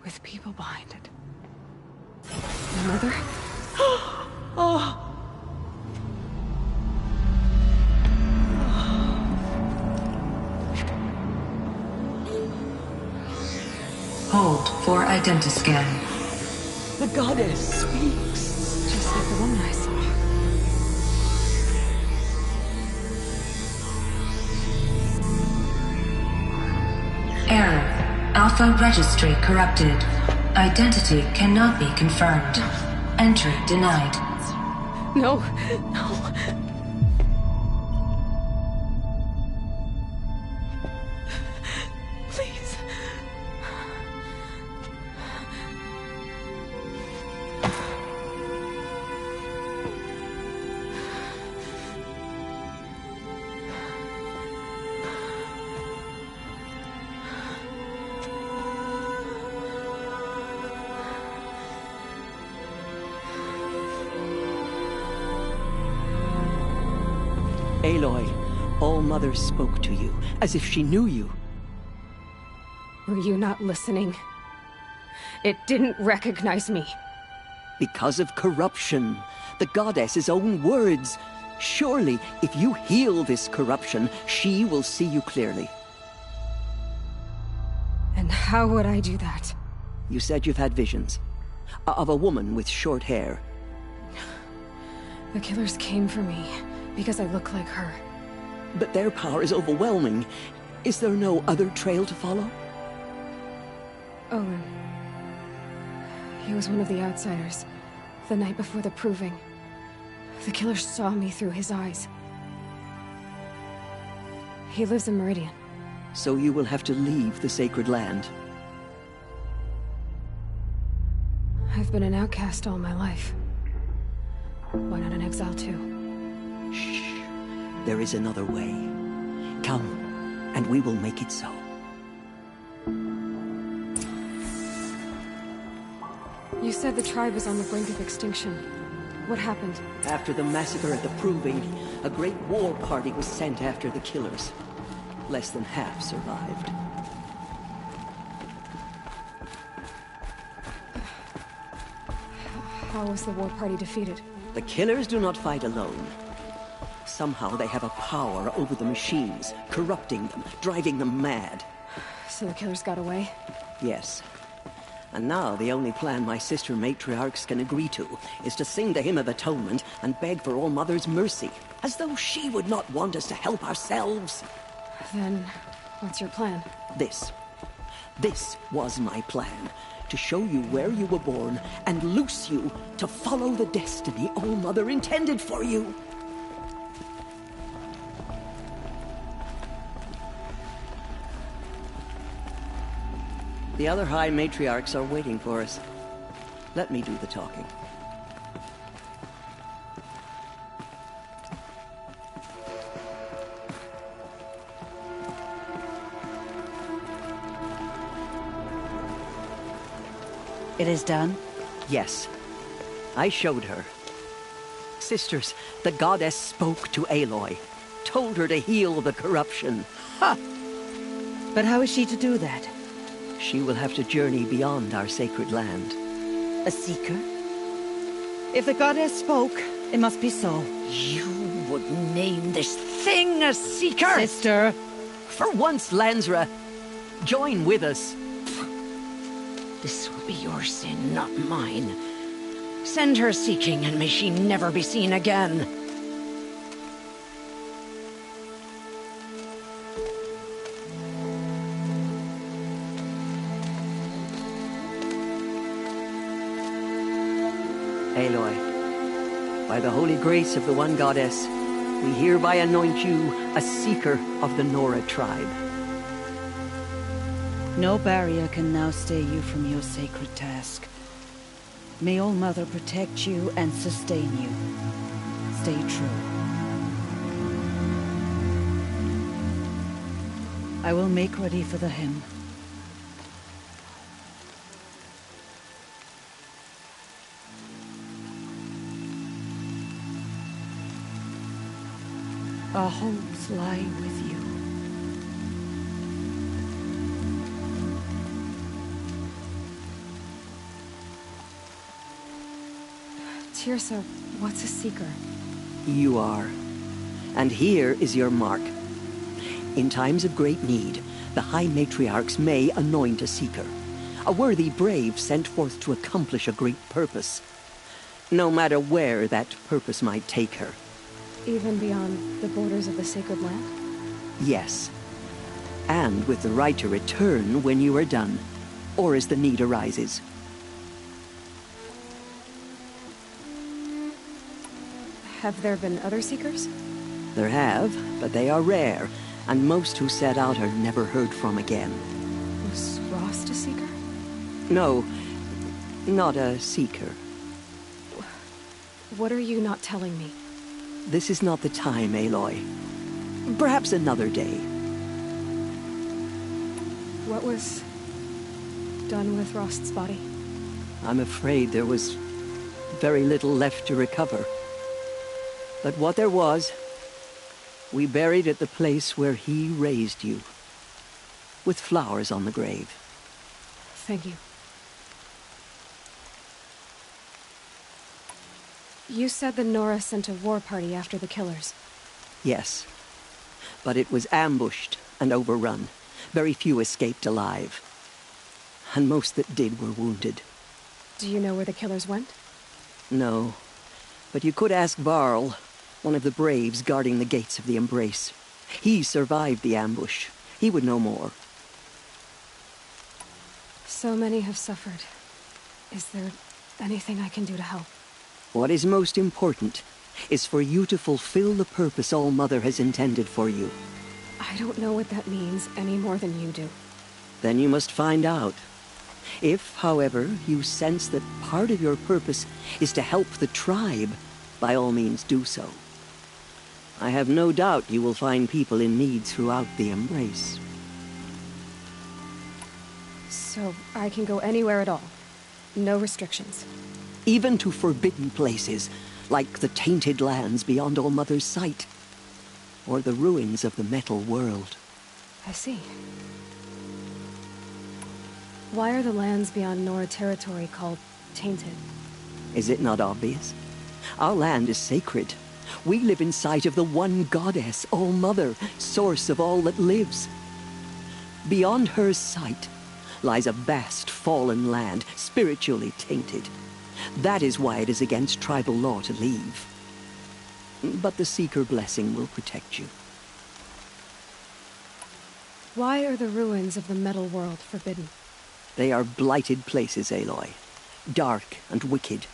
With people behind it. My mother? Oh! Hold for identiscan. The goddess speaks. Just like the woman I saw. Error. Alpha registry corrupted. Identity cannot be confirmed. Entry denied. No, no. Please. Aloy, All-Mother spoke to you, as if she knew you. Were you not listening? It didn't recognize me. Because of corruption. The goddess's own words. Surely, if you heal this corruption, she will see you clearly. And how would I do that? You said you've had visions. Of a woman with short hair. The killers came for me. Because I look like her. But their power is overwhelming. Is there no other trail to follow? Owen. He was one of the outsiders. The night before the Proving. The killers saw me through his eyes. He lives in Meridian. So you will have to leave the sacred land. I've been an outcast all my life. Why not an exile too? Shh. There is another way. Come, and we will make it so. You said the tribe was on the brink of extinction. What happened? After the massacre at the Proving, a great war party was sent after the killers. Less than half survived. How was the war party defeated? The killers do not fight alone. Somehow they have a power over the machines, corrupting them, driving them mad. So the killers got away? Yes. And now the only plan my sister matriarchs can agree to is to sing the Hymn of Atonement and beg for All Mother's mercy, as though she would not want us to help ourselves. Then, what's your plan? This was my plan. To show you where you were born and loose you to follow the destiny All Mother intended for you. The other High Matriarchs are waiting for us. Let me do the talking. It is done? Yes. I showed her. Sisters, the goddess spoke to Aloy. Told her to heal the corruption. Ha! But how is she to do that? She will have to journey beyond our sacred land. A seeker? If the goddess spoke, it must be so. You would name this thing a seeker? Sister! For once, Lansra, join with us. This will be your sin, not mine. Send her seeking, and may she never be seen again. Aloy, by the holy grace of the One Goddess, we hereby anoint you a seeker of the Nora tribe. No barrier can now stay you from your sacred task. May All Mother protect you and sustain you. Stay true. I will make ready for the hymn. Our homes lie with you. Teersa, what's a seeker? You are. And here is your mark. In times of great need, the High Matriarchs may anoint a seeker. A worthy brave sent forth to accomplish a great purpose. No matter where that purpose might take her. Even beyond the borders of the sacred land? Yes. And with the right to return when you are done, or as the need arises. Have there been other seekers? There have, but they are rare, and most who set out are never heard from again. Was Rost a seeker? No, not a seeker. What are you not telling me? This is not the time, Aloy. Perhaps another day. What was done with Rost's body? I'm afraid there was very little left to recover. But what there was, we buried at the place where he raised you, with flowers on the grave. Thank you. You said the Nora sent a war party after the killers. Yes, but it was ambushed and overrun. Very few escaped alive, and most that did were wounded. Do you know where the killers went? No, but you could ask Varl, one of the braves guarding the gates of the Embrace. He survived the ambush. He would know more. So many have suffered. Is there anything I can do to help? What is most important is for you to fulfill the purpose All Mother has intended for you. I don't know what that means any more than you do. Then you must find out. If, however, you sense that part of your purpose is to help the tribe, by all means do so. I have no doubt you will find people in need throughout the Embrace. So I can go anywhere at all? No restrictions? Even to forbidden places, like the tainted lands beyond All Mother's sight, or the ruins of the Metal World. I see. Why are the lands beyond Nora territory called tainted? Is it not obvious? Our land is sacred. We live in sight of the one goddess, All-Mother, source of all that lives. Beyond her sight lies a vast fallen land, spiritually tainted. That is why it is against tribal law to leave. But the Seeker blessing will protect you. Why are the ruins of the Metal World forbidden? They are blighted places, Aloy. Dark and wicked,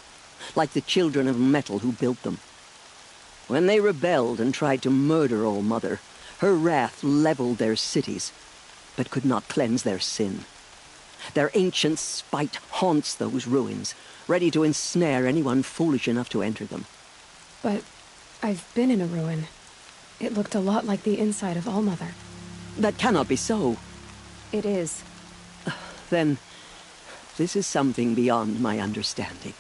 like the children of metal who built them. When they rebelled and tried to murder All-Mother, her wrath leveled their cities, but could not cleanse their sin. Their ancient spite haunts those ruins, ready to ensnare anyone foolish enough to enter them. But I've been in a ruin. It looked a lot like the inside of All-Mother. That cannot be so. It is. Then, this is something beyond my understanding.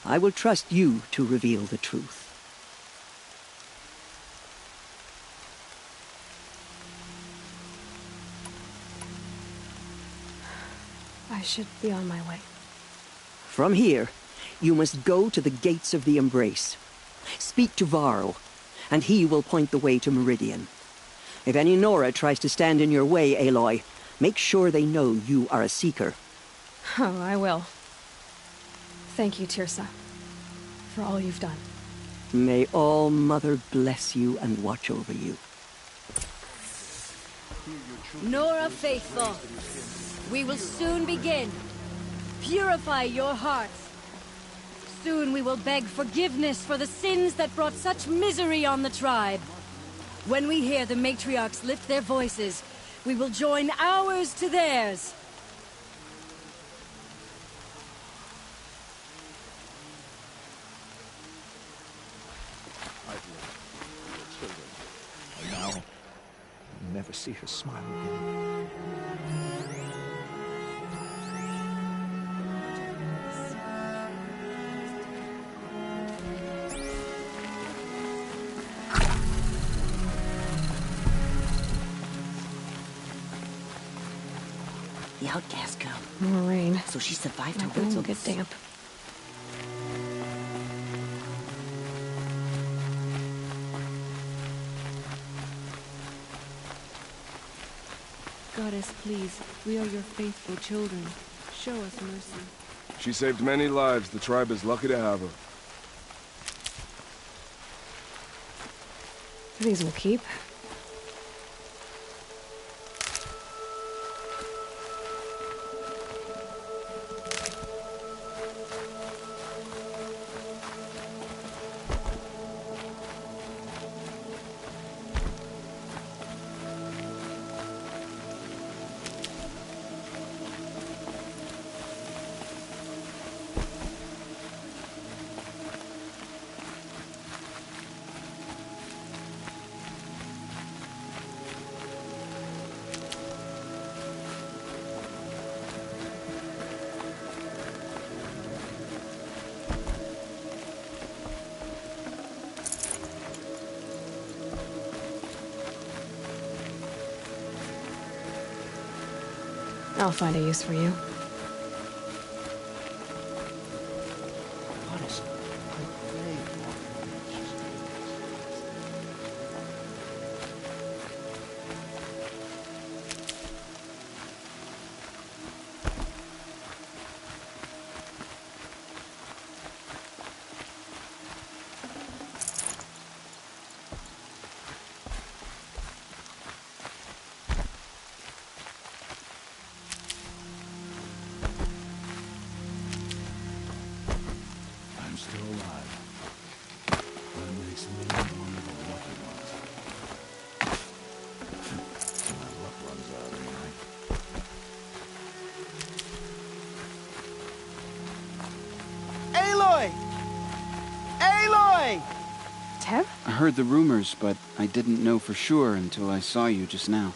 I will trust you to reveal the truth. I should be on my way. From here, you must go to the Gates of the Embrace. Speak to Varl, and he will point the way to Meridian. If any Nora tries to stand in your way, Aloy, make sure they know you are a Seeker. Oh, I will. Thank you, Teersa, for all you've done. May All-Mother bless you and watch over you. Nora faithful, we will soon begin. Purify your hearts. Soon we will beg forgiveness for the sins that brought such misery on the tribe. When we hear the matriarchs lift their voices, we will join ours to theirs. Now, you'll never see her smile again. The outcast girl. More rain. So she survived My her boots will wounds. get damp. Goddess, please, we are your faithful children. Show us mercy. She saved many lives. The tribe is lucky to have her. These will keep. I'll find a use for you. I'm still alive. That makes me one of the lucky ones. Till my luck runs out anyway. Aloy! Aloy! Tev? I heard the rumors, but I didn't know for sure until I saw you just now.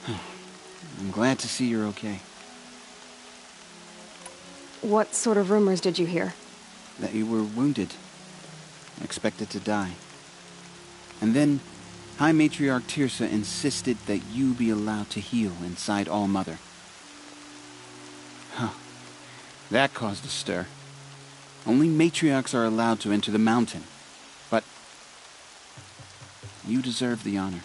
I'm glad to see you're okay. What sort of rumors did you hear? That you were wounded. Expected to die. And then, High Matriarch Teersa insisted that you be allowed to heal inside All-Mother. Huh. That caused a stir. Only matriarchs are allowed to enter the mountain. But you deserve the honor.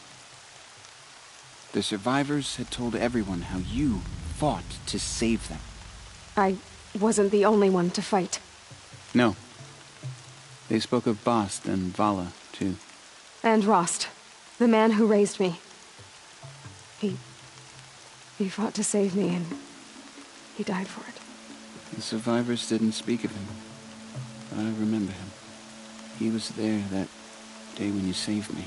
The survivors had told everyone how you fought to save them. I wasn't the only one to fight. No. They spoke of Bast and Vala, too. And Rost, the man who raised me. He fought to save me, and he died for it. The survivors didn't speak of him, but I remember him. He was there that day when you saved me.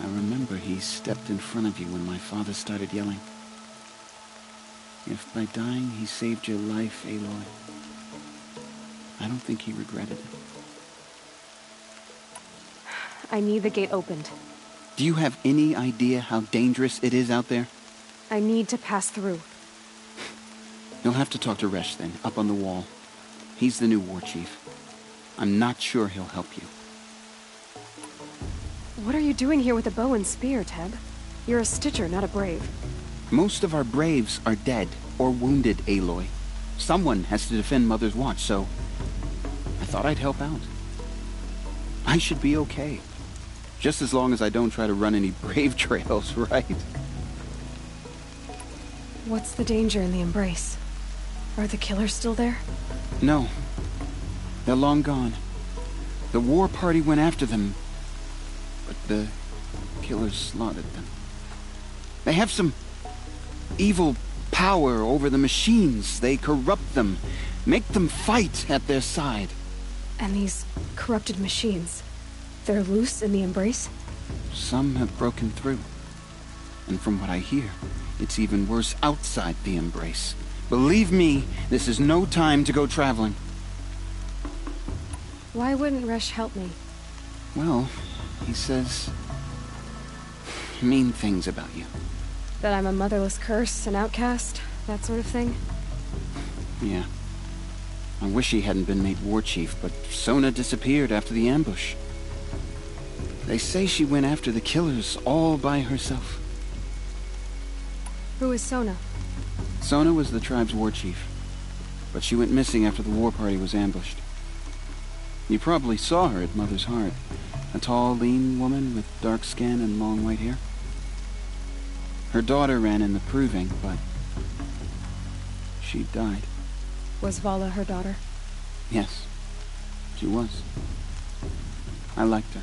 I remember he stepped in front of you when my father started yelling. If by dying he saved your life, Aloy, I don't think he regretted it. I need the gate opened. Do you have any idea how dangerous it is out there? I need to pass through. You'll have to talk to Resh then, up on the wall. He's the new war chief. I'm not sure he'll help you. What are you doing here with a bow and spear, Teb? You're a Stitcher, not a Brave. Most of our Braves are dead or wounded, Aloy. Someone has to defend Mother's Watch, so I thought I'd help out. I should be okay. Just as long as I don't try to run any Brave trails, right? What's the danger in the Embrace? Are the killers still there? No. They're long gone. The war party went after them, but the killers slaughtered them. They have some evil power over the machines. They corrupt them, make them fight at their side. And these corrupted machines, they're loose in the Embrace? Some have broken through. And from what I hear, it's even worse outside the Embrace. Believe me, this is no time to go traveling. Why wouldn't Resh help me? Well, he says mean things about you. That I'm a motherless curse, an outcast, that sort of thing? Yeah. I wish he hadn't been made war chief, but Sona disappeared after the ambush. They say she went after the killers all by herself. Who is Sona? Sona was the tribe's war chief, but she went missing after the war party was ambushed. You probably saw her at Mother's Heart. A tall, lean woman with dark skin and long white hair. Her daughter ran in the proving, but she died. Was Vala her daughter? Yes, she was. I liked her.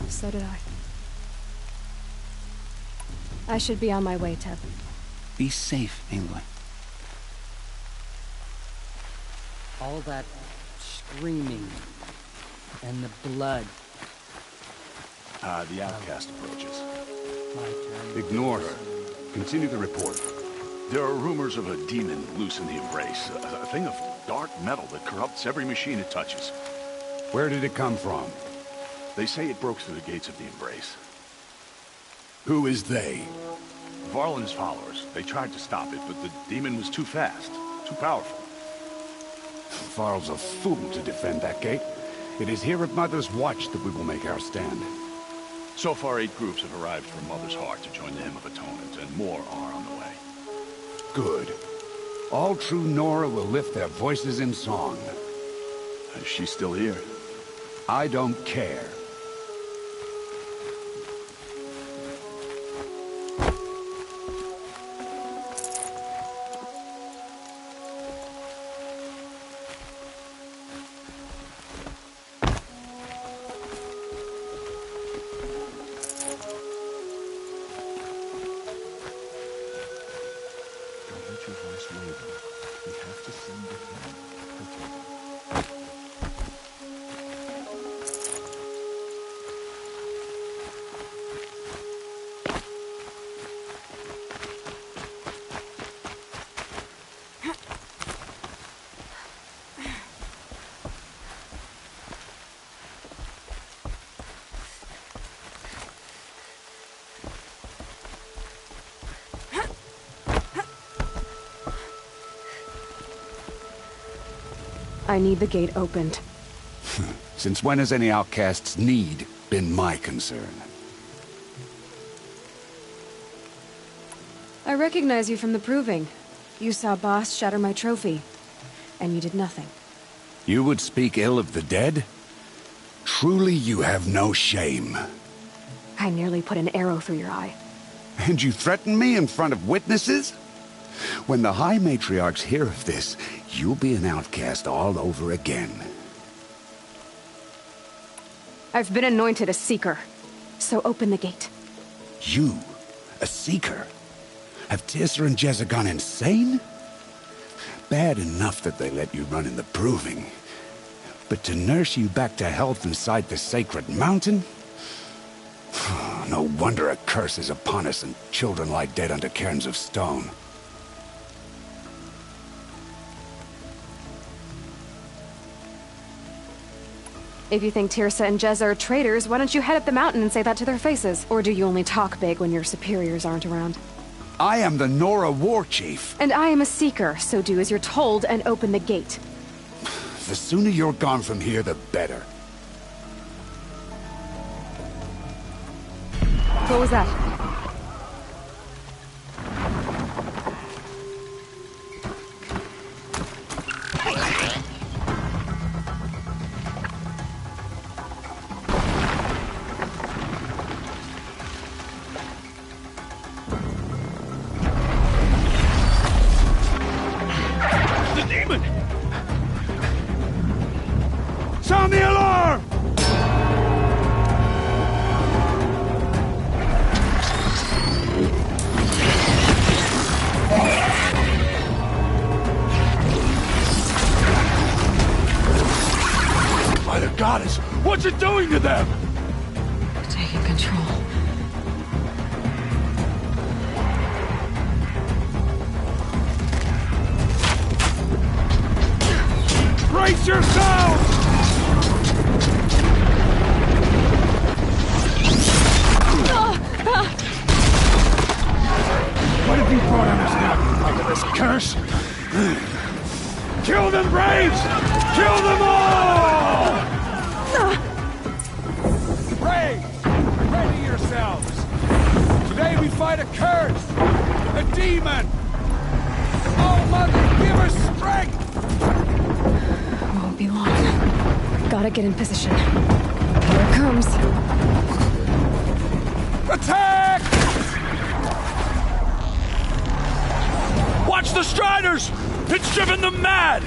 So did I. I should be on my way, Teb. Be safe, Aloy. All that screaming and the blood. The outcast approaches. My turn. Ignore her. Continue the report. There are rumors of a demon loose in the Embrace. A thing of dark metal that corrupts every machine it touches. Where did it come from? They say it broke through the gates of the Embrace. Who is they? Varl and his followers. They tried to stop it, but the demon was too fast, too powerful. Varl's a fool to defend that gate. It is here at Mother's Watch that we will make our stand. So far, 8 groups have arrived from Mother's Heart to join the Hymn of Atonement, and more are on the way. Good. All true Nora will lift their voices in song. Is she still here? I don't care. I need the gate opened. Since when has any outcast's need been my concern? I recognize you from the proving. You saw Bast shatter my trophy. and you did nothing. You would speak ill of the dead? Truly you have no shame. I nearly put an arrow through your eye. And you threaten me in front of witnesses? When the High Matriarchs hear of this, you'll be an outcast all over again. I've been anointed a Seeker, so open the gate. You? A Seeker? Have Teersa and Jezza gone insane? Bad enough that they let you run in the Proving. But to nurse you back to health inside the Sacred Mountain? No wonder a curse is upon us and children lie dead under cairns of stone. If you think Teersa and Jezza are traitors, why don't you head up the mountain and say that to their faces? Or do you only talk big when your superiors aren't around? I am the Nora War Chief. And I am a Seeker, so do as you're told and open the gate. The sooner you're gone from here, the better. What was that? The demon! Sound the alarm! By the goddess, what's it doing to them? Taking control. Brace yourselves! What have you brought on us now, under this curse? Kill them, Braves! Kill them all! Braves, ready yourselves! Today we fight a curse! A demon! Oh, Mother, give us strength! Won't be long. Gotta get in position. Here it comes. Attack! Watch the Striders! It's driven them mad!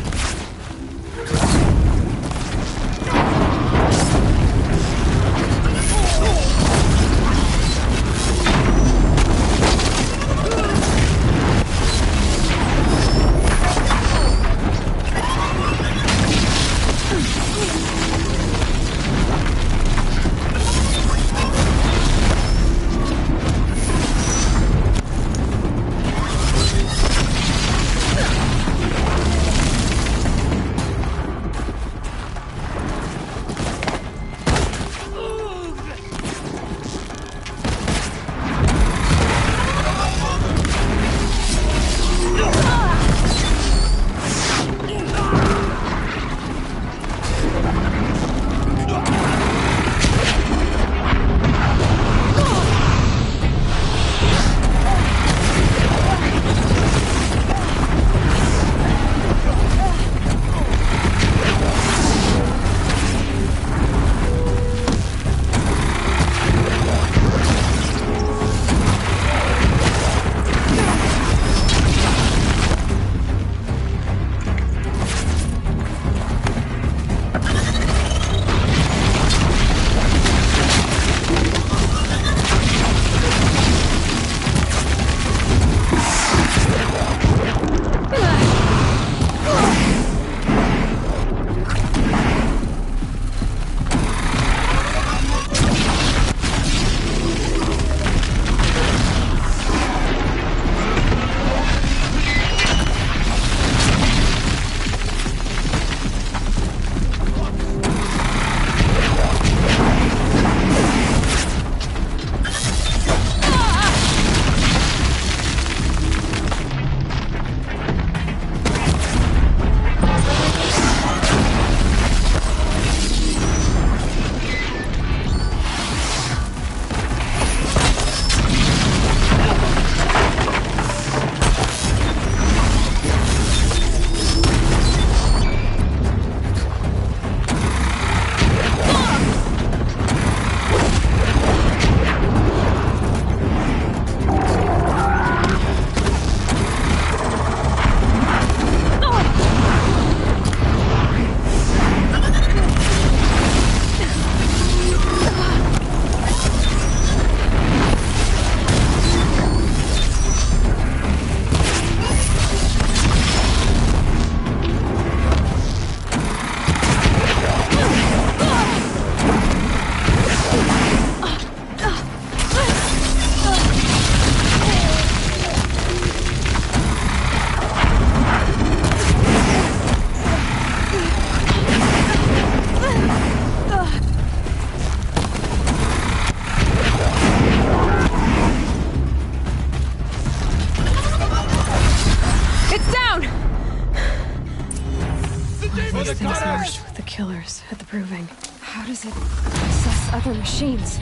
these things merged with the killers at the Proving. How does it access other machines?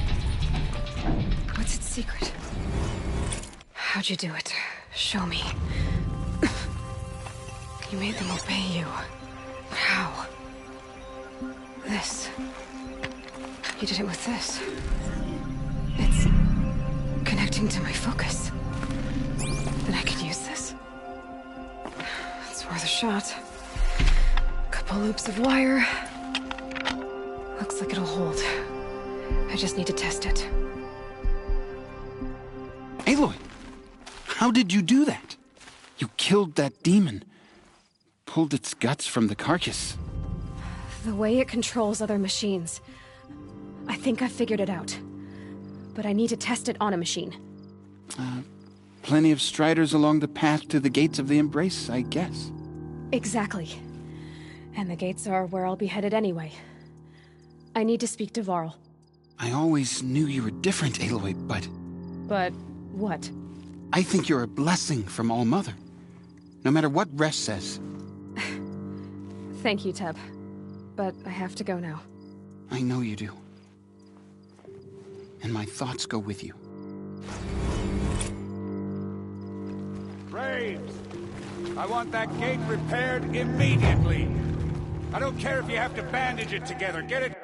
What's its secret? How'd you do it? Show me. You made them obey you. How? This. You did it with this. It's connecting to my focus. Then I could use this. It's worth a shot. Couple loops of wire. Looks like it'll hold. I just need to test it. Aloy! How did you do that? You killed that demon. Pulled its guts from the carcass. The way it controls other machines. I think I figured it out. But I need to test it on a machine. Plenty of striders along the path to the gates of the Embrace, I guess. Exactly. And the gates are where I'll be headed anyway. I need to speak to Varl. I always knew you were different, Aloy, but... But what? I think you're a blessing from All-Mother. No matter what Resh says. Thank you, Teb. But I have to go now. I know you do. And my thoughts go with you. Graves! I want that gate repaired immediately. I don't care if you have to bandage it together. Get it...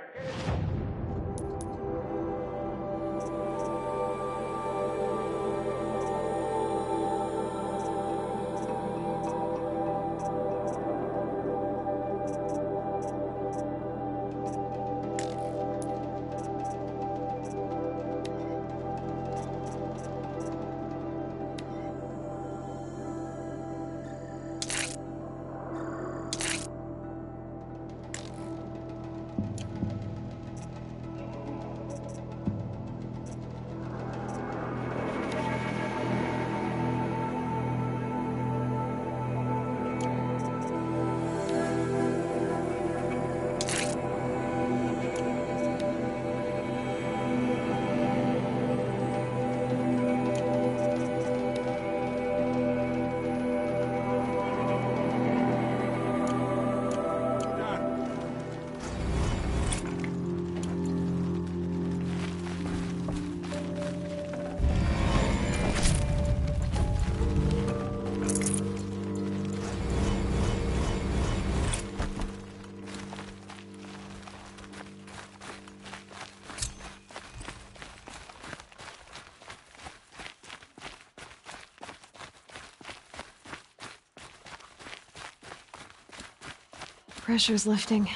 Pressure's lifting.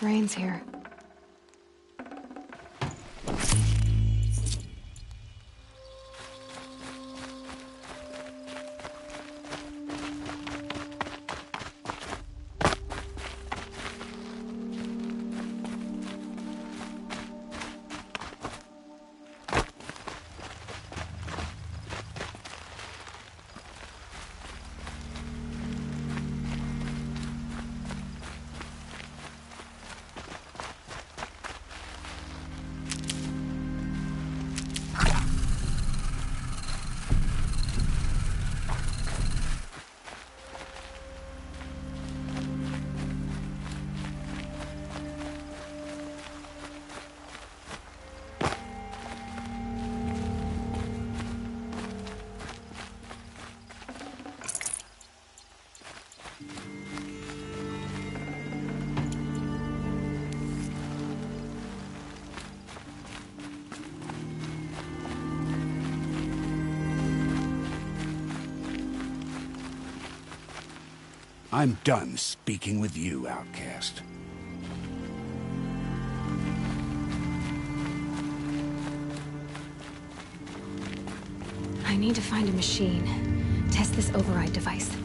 Rain's here. I'm done speaking with you, outcast. I need to find a machine. Test this override device.